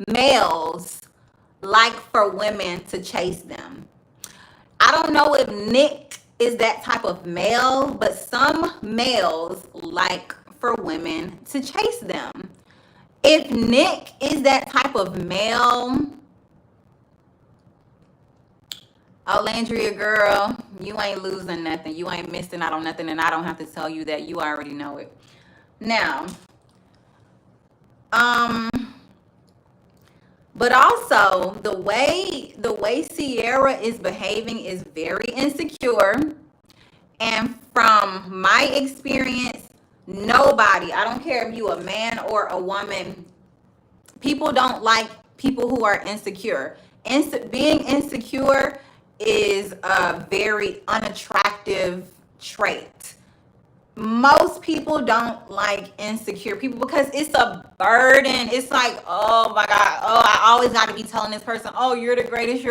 males like for women to chase them. I don't know if Nick is that type of male, but some males like for women to chase them. If Nick is that type of male, Olandria, girl, you ain't losing nothing. You ain't missing out on nothing, and I don't have to tell you that. You already know it. Now, but also the way Sierra is behaving is very insecure. And from my experience, nobody, I don't care if you a man or a woman, people don't like people who are insecure. Being insecure is a very unattractive trait. Most people don't like insecure people because it's a burden. It's like, oh my God, oh, I always got to be telling this person, oh, you're the greatest.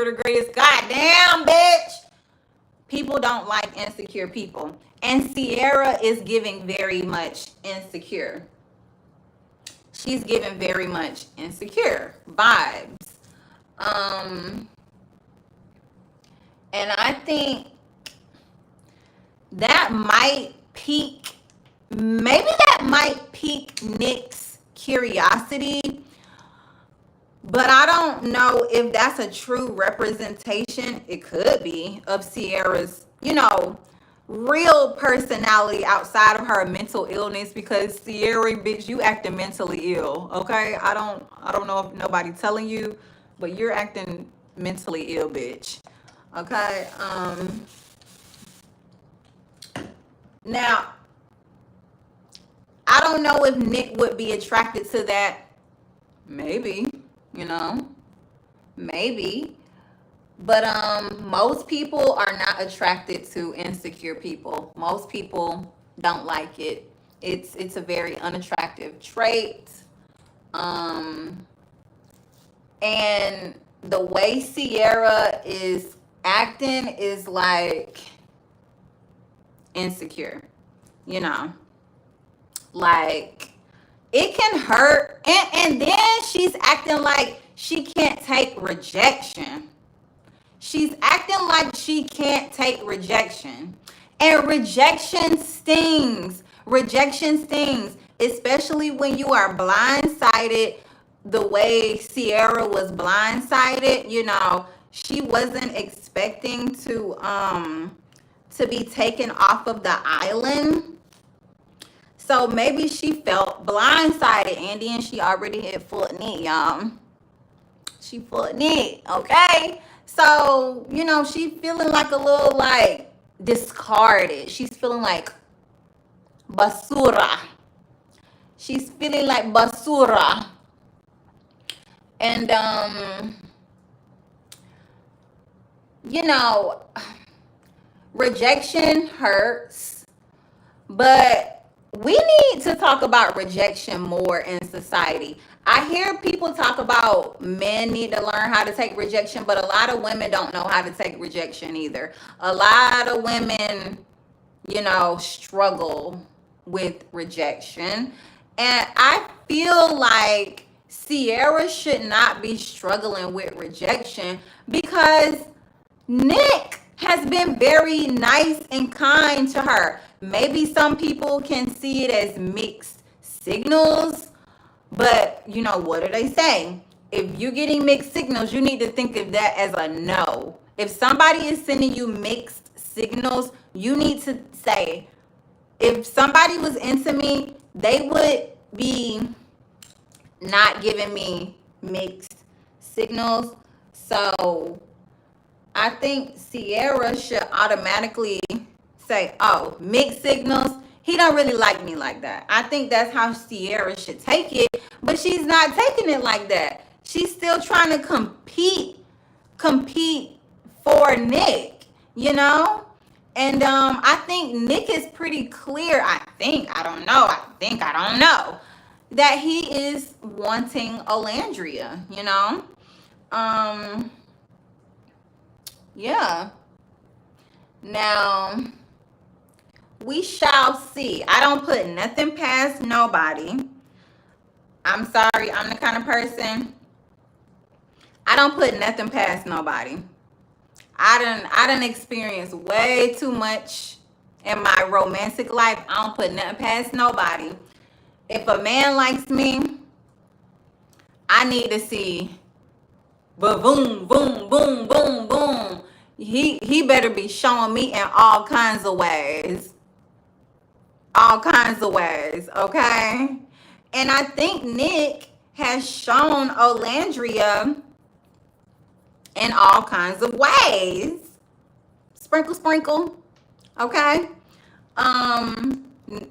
God damn, bitch. People don't like insecure people. And Sierra is giving very much insecure. She's giving very much insecure vibes. And I think that might pique Nick's curiosity, but I don't know if that's a true representation. It could be of Sierra's, real personality outside of her mental illness, because Sierra, bitch, you acting mentally ill, okay? I don't know if nobody telling you, but you're acting mentally ill, bitch. Okay? Now, I don't know if Nick would be attracted to that. Maybe, maybe. But most people are not attracted to insecure people. Most people don't like it. It's a very unattractive trait. And the way Sierra is acting is like insecure, like it can hurt. And then she's acting like she can't take rejection. She's acting like she can't take rejection. And rejection stings. Rejection stings, especially when you are blindsided the way Sierra was blindsided. She wasn't expecting to be taken off of the island. So maybe she felt blindsided, and then she already had foot knee, y'all. She foot knee, okay? So, she feeling like a little like discarded. She's feeling like basura. She's feeling like basura. And rejection hurts, but we need to talk about rejection more in society. I hear people talk about men need to learn how to take rejection, but a lot of women don't know how to take rejection either. A lot of women, struggle with rejection. And I feel like Sierra should not be struggling with rejection because Nick has been very nice and kind to her. Maybe some people can see it as mixed signals, but you know, what do they say? If you're getting mixed signals, you need to think of that as a no. If somebody is sending you mixed signals, you need to say, if somebody was into me, they would be not giving me mixed signals. So I think Sierra should automatically say, oh, mixed signals. He don't really like me like that. I think that's how Sierra should take it, but she's not taking it like that. She's still trying to compete for Nick, you know? And I think Nick is pretty clear. I don't know, that he is wanting Olandria, you know? Yeah. Now, we shall see. I don't put nothing past nobody. I'm sorry, I'm the kind of person, I don't put nothing past nobody. I done experienced way too much in my romantic life. I don't put nothing past nobody. If a man likes me, I need to see boom, boom, boom, boom, boom. He better be showing me in all kinds of ways. All kinds of ways, okay? And I think Nick has shown Olandria in all kinds of ways. Sprinkle, sprinkle, okay?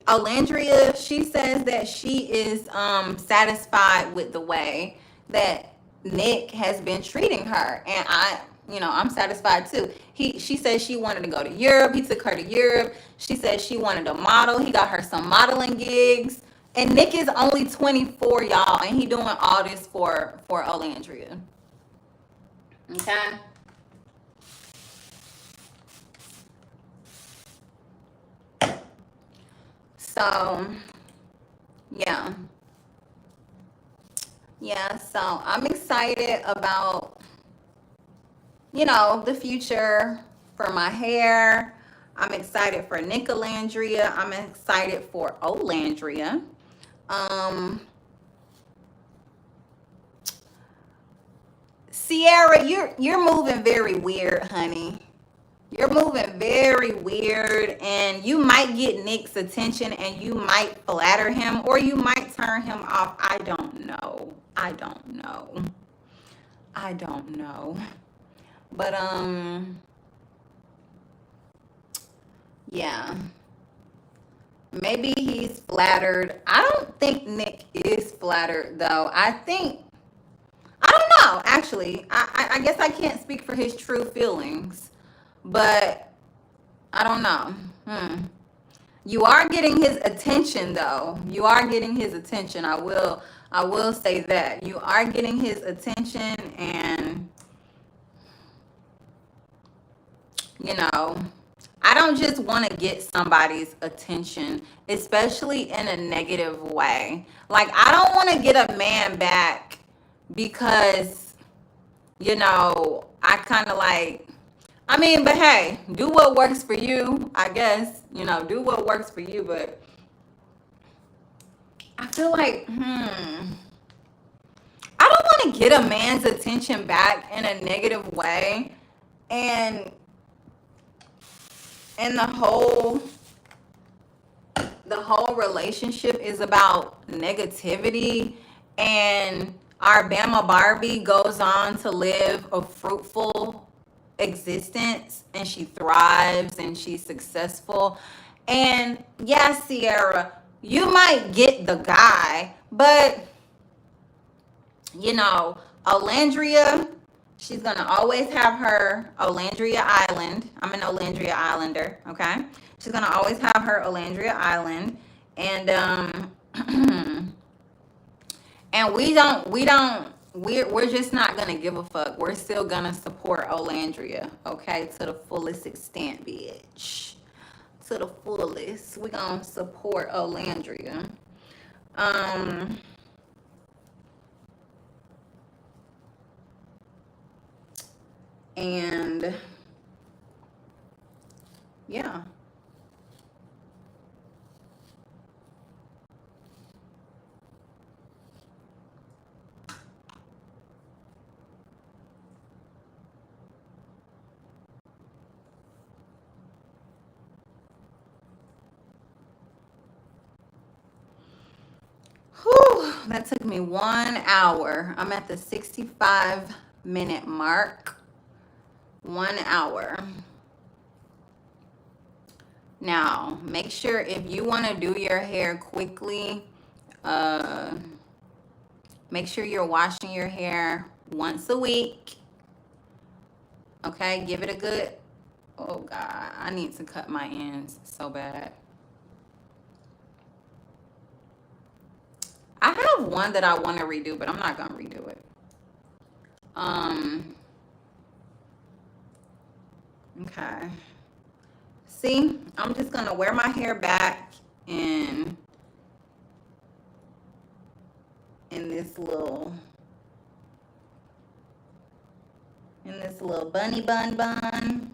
Olandria, she says that she is satisfied with the way that Nick has been treating her, and I'm satisfied too. She said she wanted to go to Europe. He took her to Europe. She said she wanted to model. He got her some modeling gigs. And Nick is only 24, y'all, and he doing all this for Olandria. Okay. So, yeah. Yeah, so I'm excited about, the future for my hair. I'm excited for Nicolandria. I'm excited for Olandria. Sierra, you're moving very weird, honey. You're moving very weird, and you might get Nick's attention and you might flatter him, or you might turn him off. I don't know. But yeah. Maybe he's flattered. I don't think Nick is flattered though. I don't know, actually. I guess I can't speak for his true feelings, but I don't know. You are getting his attention though. You are getting his attention. I will say that. You are getting his attention, and I don't just want to get somebody's attention, especially in a negative way. Like, I don't want to get a man back because, I kind of like, but hey, do what works for you, I guess. Do what works for you, but I feel like, I don't want to get a man's attention back in a negative way. And the whole relationship is about negativity, and our Bama Barbie goes on to live a fruitful existence, and she thrives and she's successful. And yes, Sierra, you might get the guy, but Olandria, she's gonna always have her Olandria Island. I'm an Olandria Islander, okay? She's gonna always have her Olandria Island, and and we're just not gonna give a fuck. We're still gonna support Olandria, okay, to the fullest extent, bitch. To the fullest, we're gonna support Olandria. And yeah. Whew, that took me 1 hour. I'm at the 65-minute mark. 1 hour. Now, make sure if you want to do your hair quickly, make sure you're washing your hair once a week. Okay, give it a good, oh God, I need to cut my ends so bad. I have one that I want to redo, but I'm not going to redo it. Okay. See, I'm just going to wear my hair back in this little bunny bun.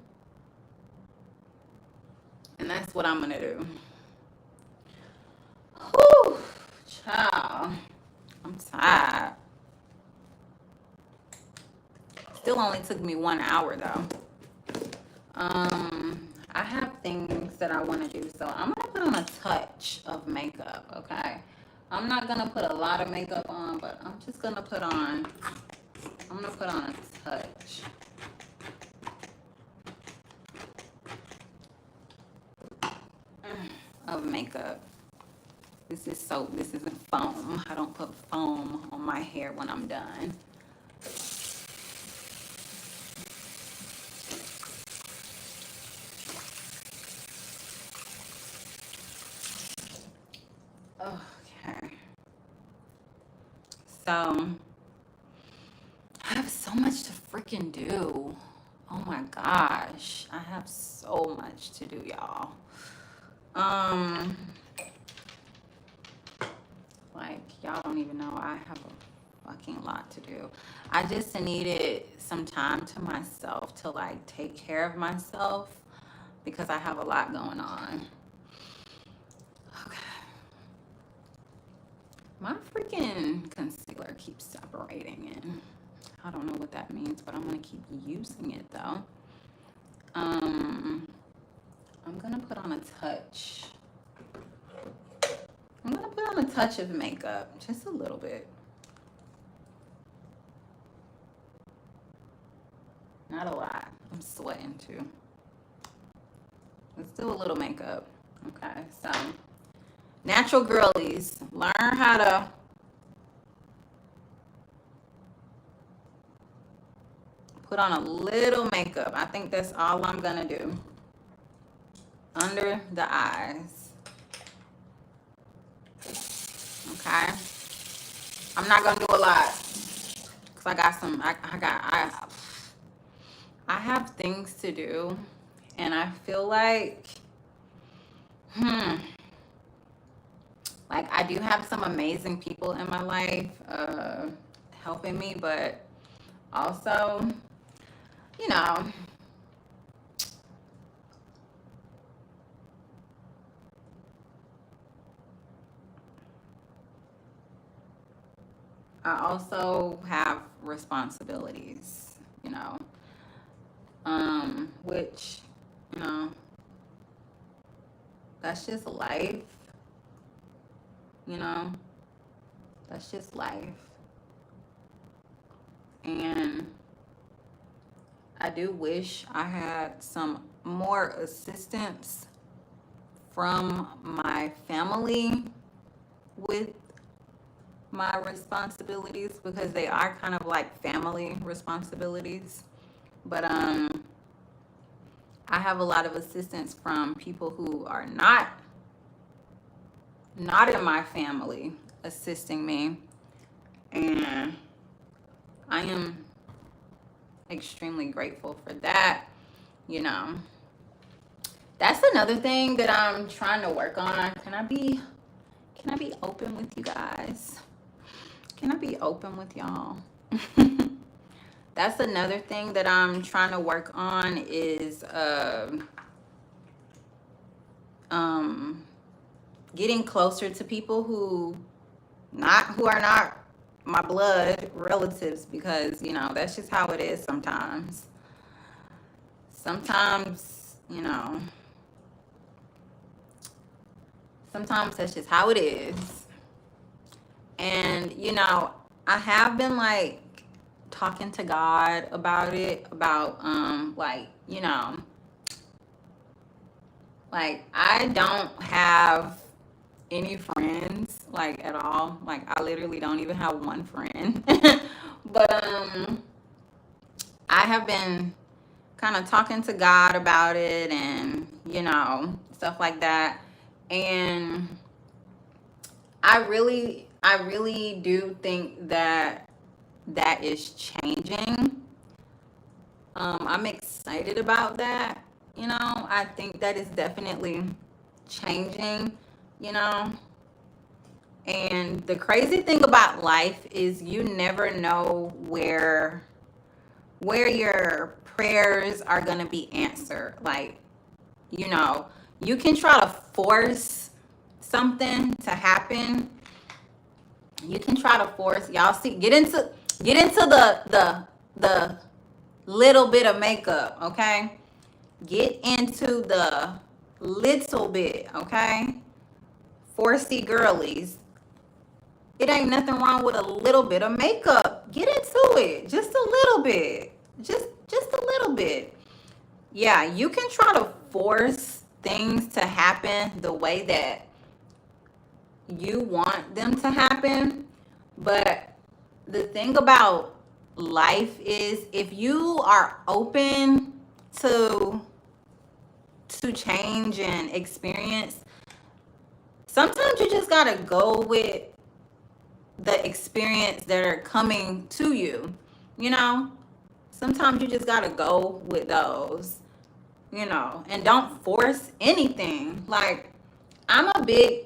And that's what I'm going to do. Whew, child. I'm tired. Still only took me 1 hour though. I have things that I want to do, so I'm gonna put on a touch of makeup. Okay, I'm not gonna put a lot of makeup on, but I'm just gonna put on. I'm gonna put on a touch. Of makeup. This isn't foam. I don't put foam on my hair when I'm done. Okay. So, I have so much to freaking do. Oh my gosh. I have so much to do, y'all. Like, y'all don't even know I have a fucking lot to do. I just needed some time to myself to like take care of myself because I have a lot going on. Okay. My freaking concealer keeps separating and I don't know what that means, but I'm gonna keep using it though. I'm gonna put on a touch. I'm gonna put on a touch of makeup, just a little bit. Not a lot. I'm sweating too. Let's do a little makeup. Okay, so natural girlies, learn how to put on a little makeup. I think that's all I'm gonna do. Under the eyes. Okay. I'm not gonna do a lot because I got some. I have things to do, and I feel like, like I do have some amazing people in my life helping me, but also, you know, I also have responsibilities, you know, which, you know, that's just life, you know, that's just life. And I do wish I had some more assistance from my family with my responsibilities because they are kind of like family responsibilities. But I have a lot of assistance from people who are not in my family assisting me, and I am extremely grateful for that. You know, that's another thing that I'm trying to work on. Can I be open with you guys? Can I be open with y'all? That's another thing that I'm trying to work on is um getting closer to people who are not my blood relatives, because that's just how it is sometimes. Sometimes, sometimes that's just how it is. And I have been like talking to God about it, about like I don't have any friends like at all. Like I literally don't even have one friend. But I have been kind of talking to God about it, and stuff like that. And I really do think that that is changing. I'm excited about that. I think that is definitely changing, you know. And the crazy thing about life is you never know where your prayers are going to be answered. Like, you know, you can try to force something to happen. You can try to force, y'all see, get into the little bit of makeup, okay? Get into the little bit, okay? 4C girlies. It ain't nothing wrong with a little bit of makeup. Get into it. Just a little bit. Just a little bit. Yeah, you can try to force things to happen the way that you want them to happen. But the thing about life is, if you are open to change and experience, sometimes you just gotta go with the experience that are coming to you. Sometimes you just gotta go with those, and don't force anything. Like, I'm a big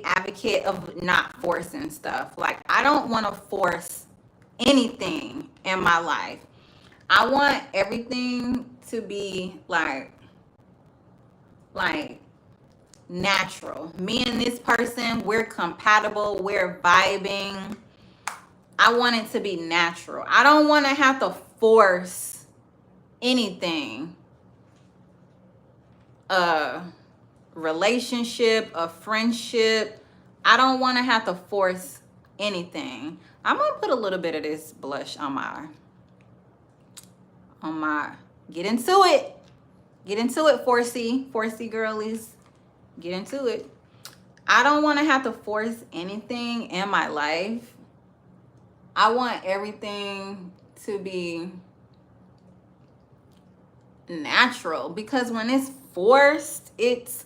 advocate of not forcing stuff. Like, I don't want to force anything in my life. I want everything to be like natural. Me and this person, we're compatible, we're vibing. I want it to be natural. I don't want to have to force anything. A relationship, a friendship. I don't want to have to force anything. I'm going to put a little bit of this blush on my, get into it. Get into it, 4C girlies. Get into it. I don't want to have to force anything in my life. I want everything to be natural, because when it's forced, it's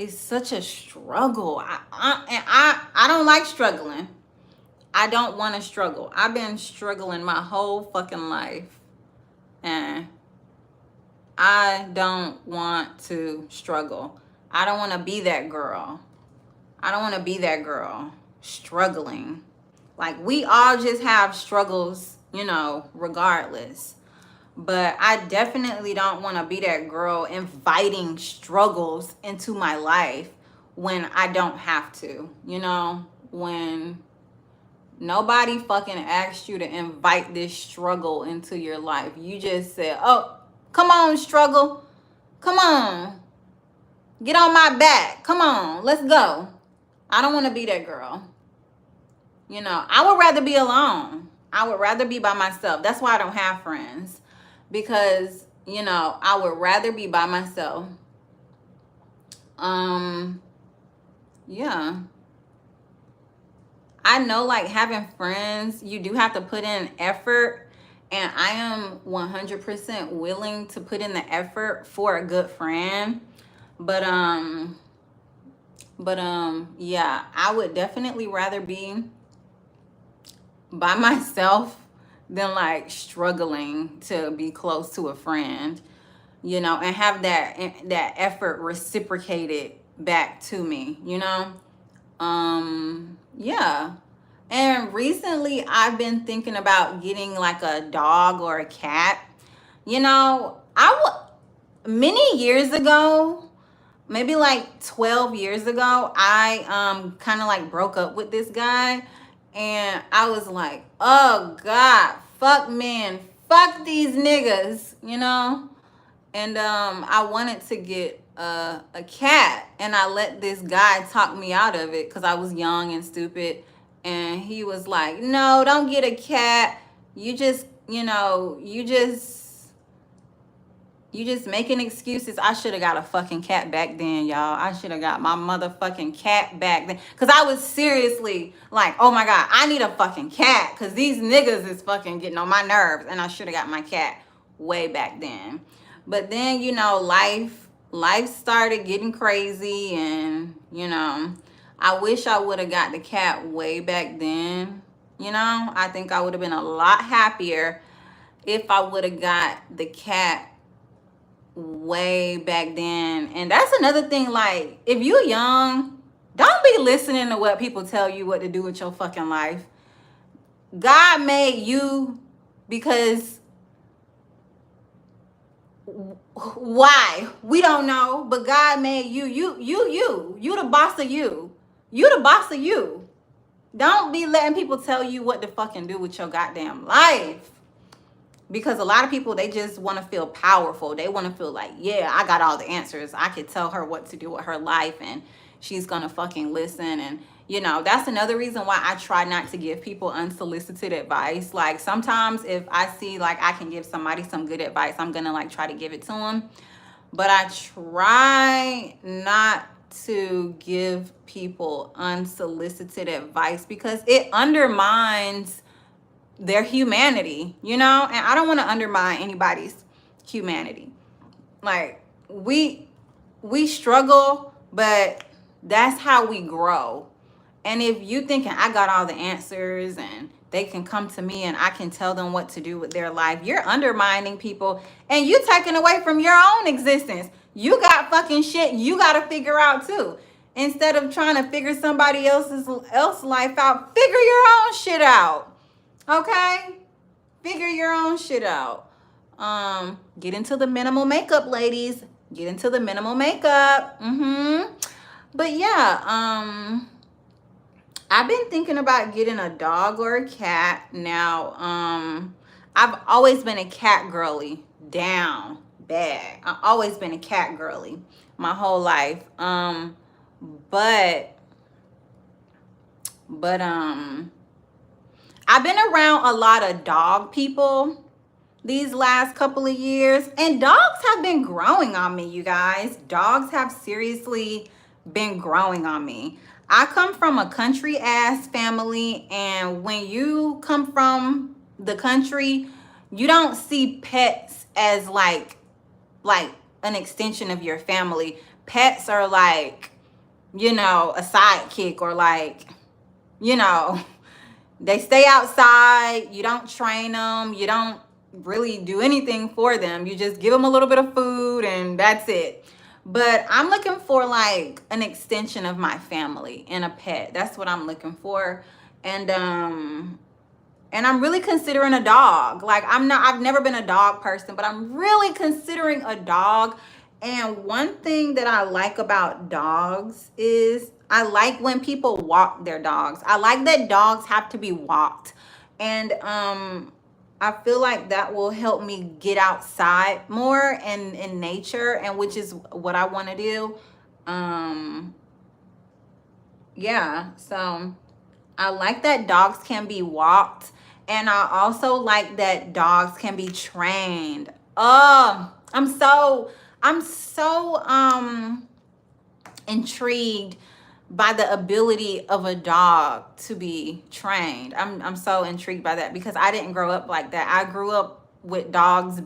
such a struggle. I don't like struggling. I don't want to struggle. I've been struggling my whole fucking life, and I don't want to struggle. I don't want to be that girl. I don't want to be that girl struggling. Like, we all just have struggles, regardless. But I definitely don't want to be that girl inviting struggles into my life when I don't have to, when nobody fucking asked you to invite this struggle into your life. You just said, oh, come on, struggle. Come on. Get on my back. Come on, let's go. I don't want to be that girl. I would rather be alone. I would rather be by myself. That's why I don't have friends. Because, I would rather be by myself. Yeah. I know, like, having friends, you do have to put in effort. And I am 100% willing to put in the effort for a good friend. But yeah, I would definitely rather be by myself than like struggling to be close to a friend, and have that effort reciprocated back to me, yeah. And recently I've been thinking about getting like a dog or a cat. You know, many years ago, maybe like 12 years ago, I kind of like broke up with this guy, and I was like, "Oh god, fuck men, fuck these niggas," you know? And I wanted to get a cat, and I let this guy talk me out of it because I was young and stupid. And he was like, "No, don't get a cat. You just, you just making excuses." I should have got a fucking cat back then, y'all. I should have got my motherfucking cat back then. Because I was seriously like, oh my God, I need a fucking cat. Because these niggas is fucking getting on my nerves. And I should have got my cat way back then. But then, life started getting crazy. And, I wish I would have got the cat way back then. I think I would have been a lot happier if I would have got the cat way back then. And that's another thing, like, if you young, don't be listening to what people tell you what to do with your fucking life. God made you because why? We don't know, but God made you. You the boss of you. You the boss of you. Don't be letting people tell you what to fucking do with your goddamn life. Because a lot of people, they just want to feel powerful. They want to feel like, yeah, I got all the answers. I could tell her what to do with her life and she's going to fucking listen. And, that's another reason why I try not to give people unsolicited advice. Like sometimes if I see like I can give somebody some good advice, I'm going to like try to give it to them. But I try not to give people unsolicited advice because it undermines their humanity, and I don't want to undermine anybody's humanity. Like we struggle, but that's how we grow. And if you thinking I got all the answers and they can come to me and I can tell them what to do with their life, you're undermining people and you taking away from your own existence. You got fucking shit you got to figure out too. Instead of trying to figure somebody else's life out, figure your own shit out. Okay? Figure your own shit out. Get into the minimal makeup, ladies. Get into the minimal makeup. But yeah, I've been thinking about getting a dog or a cat. Now, I've always been a cat girly. Down bad. I've always been a cat girly my whole life. But I've been around a lot of dog people these last couple of years, and dogs have been growing on me, you guys. Dogs have seriously been growing on me. I come from a country ass family, and when you come from the country, you don't see pets as like an extension of your family. Pets are like, a sidekick, or like, they stay outside. You don't train them. You don't really do anything for them. You just give them a little bit of food and that's it. But I'm looking for like an extension of my family and a pet. That's what I'm looking for. And I'm really considering a dog. Like I've never been a dog person, but I'm really considering a dog. And one thing that I like about dogs is I like when people walk their dogs. I like that dogs have to be walked. And I feel like that will help me get outside more and in nature, and which is what I want to do. Yeah, so I like that dogs can be walked, and I also like that dogs can be trained. Oh, I'm so intrigued by the ability of a dog to be trained. I'm so intrigued by that because I didn't grow up like that. I grew up with dogs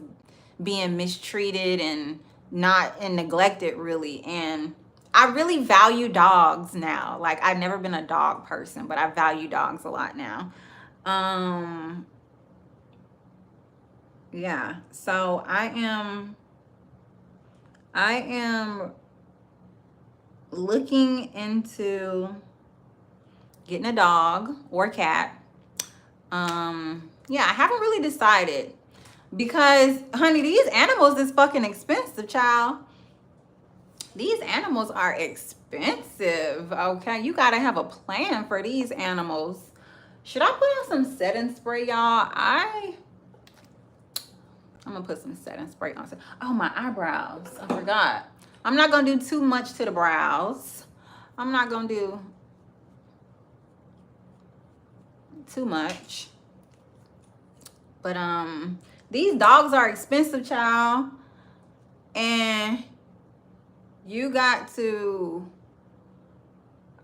being mistreated and neglected really, and I really value dogs now. Like I've never been a dog person, but I value dogs a lot now. Yeah, so I am looking into getting a dog or a cat. Yeah, I haven't really decided because, honey, these animals is fucking expensive, child. These animals are expensive, okay? You gotta have a plan for these animals. Should I put on some setting spray, y'all? I'm gonna put some setting spray on. Oh, my eyebrows. I forgot. I'm not gonna do too much to the brows. I'm not gonna do too much. But these dogs are expensive, child. And you got to,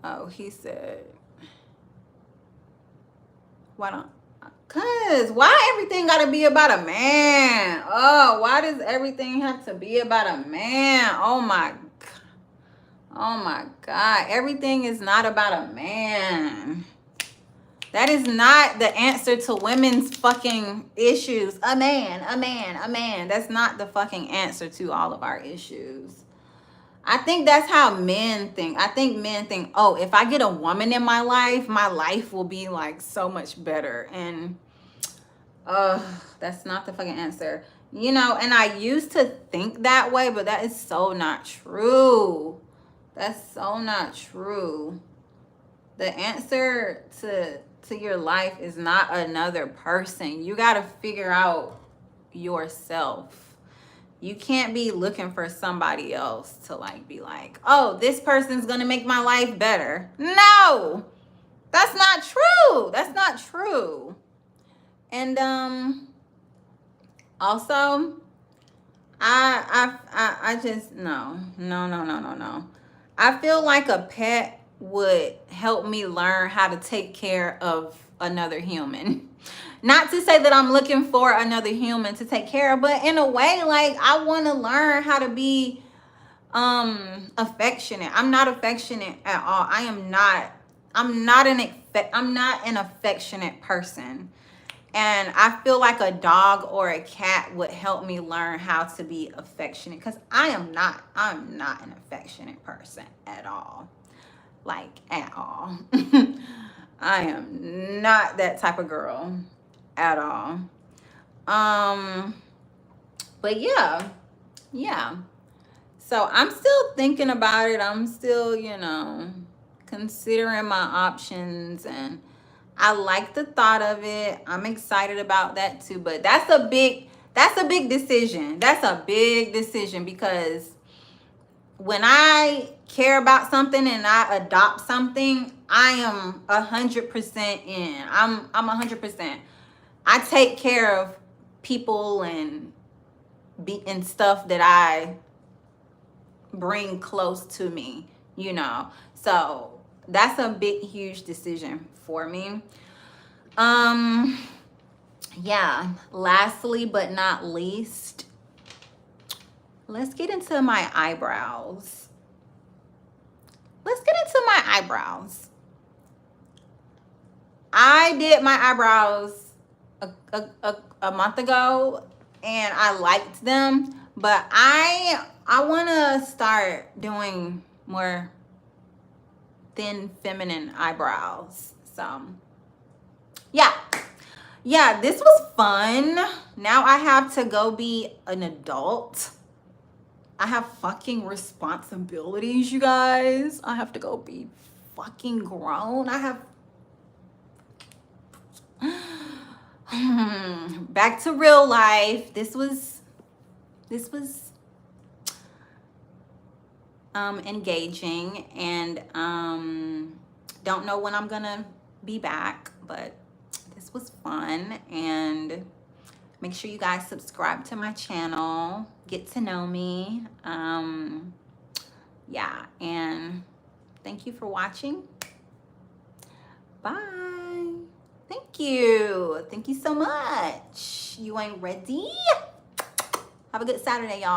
oh, he said, why don't, cause why everything gotta be about a man? Oh, why does everything have to be about a man? Oh my God, everything is not about a man. That is not the answer to women's fucking issues. A man, a man, a man. That's not the fucking answer to all of our issues. I think that's how men think. I think men think, oh, if I get a woman in my life will be like so much better. And that's not the fucking answer. You know, and I used to think that way, but that is so not true. That's so not true. The answer to your life is not another person. You got to figure out yourself. You can't be looking for somebody else to like be like, oh, this person's gonna make my life better. No, that's not true. That's not true. And also, I just no. I feel like a pet would help me learn how to take care of another human. Not to say that I'm looking for another human to take care of, but in a way, like, I want to learn how to be affectionate. I'm not affectionate at all. I'm not an affectionate person. And I feel like a dog or a cat would help me learn how to be affectionate, because I'm not an affectionate person at all. Like, at all. I am not that type of girl at all. But yeah. So I'm still thinking about it. I'm still, considering my options, and I like the thought of it. I'm excited about that too. But that's a big decision. That's a big decision, because when I care about something and I adopt something, I am 100% in. I'm 100%. I take care of people and stuff that I bring close to me, So that's a big, huge decision for me. Yeah. Lastly, but not least, let's get into my eyebrows. I did my eyebrows a month ago, and I liked them, but I want to start doing more thin, feminine eyebrows. So yeah, this was fun. Now I have to go be an adult. I have fucking responsibilities, you guys. I have to go be fucking grown. I have back to real life. This was engaging, and don't know when I'm gonna be back, but this was fun. And make sure you guys subscribe to my channel, get to know me. Yeah, and thank you for watching. Bye. Thank you so much. You ain't ready? Have a good Saturday, y'all.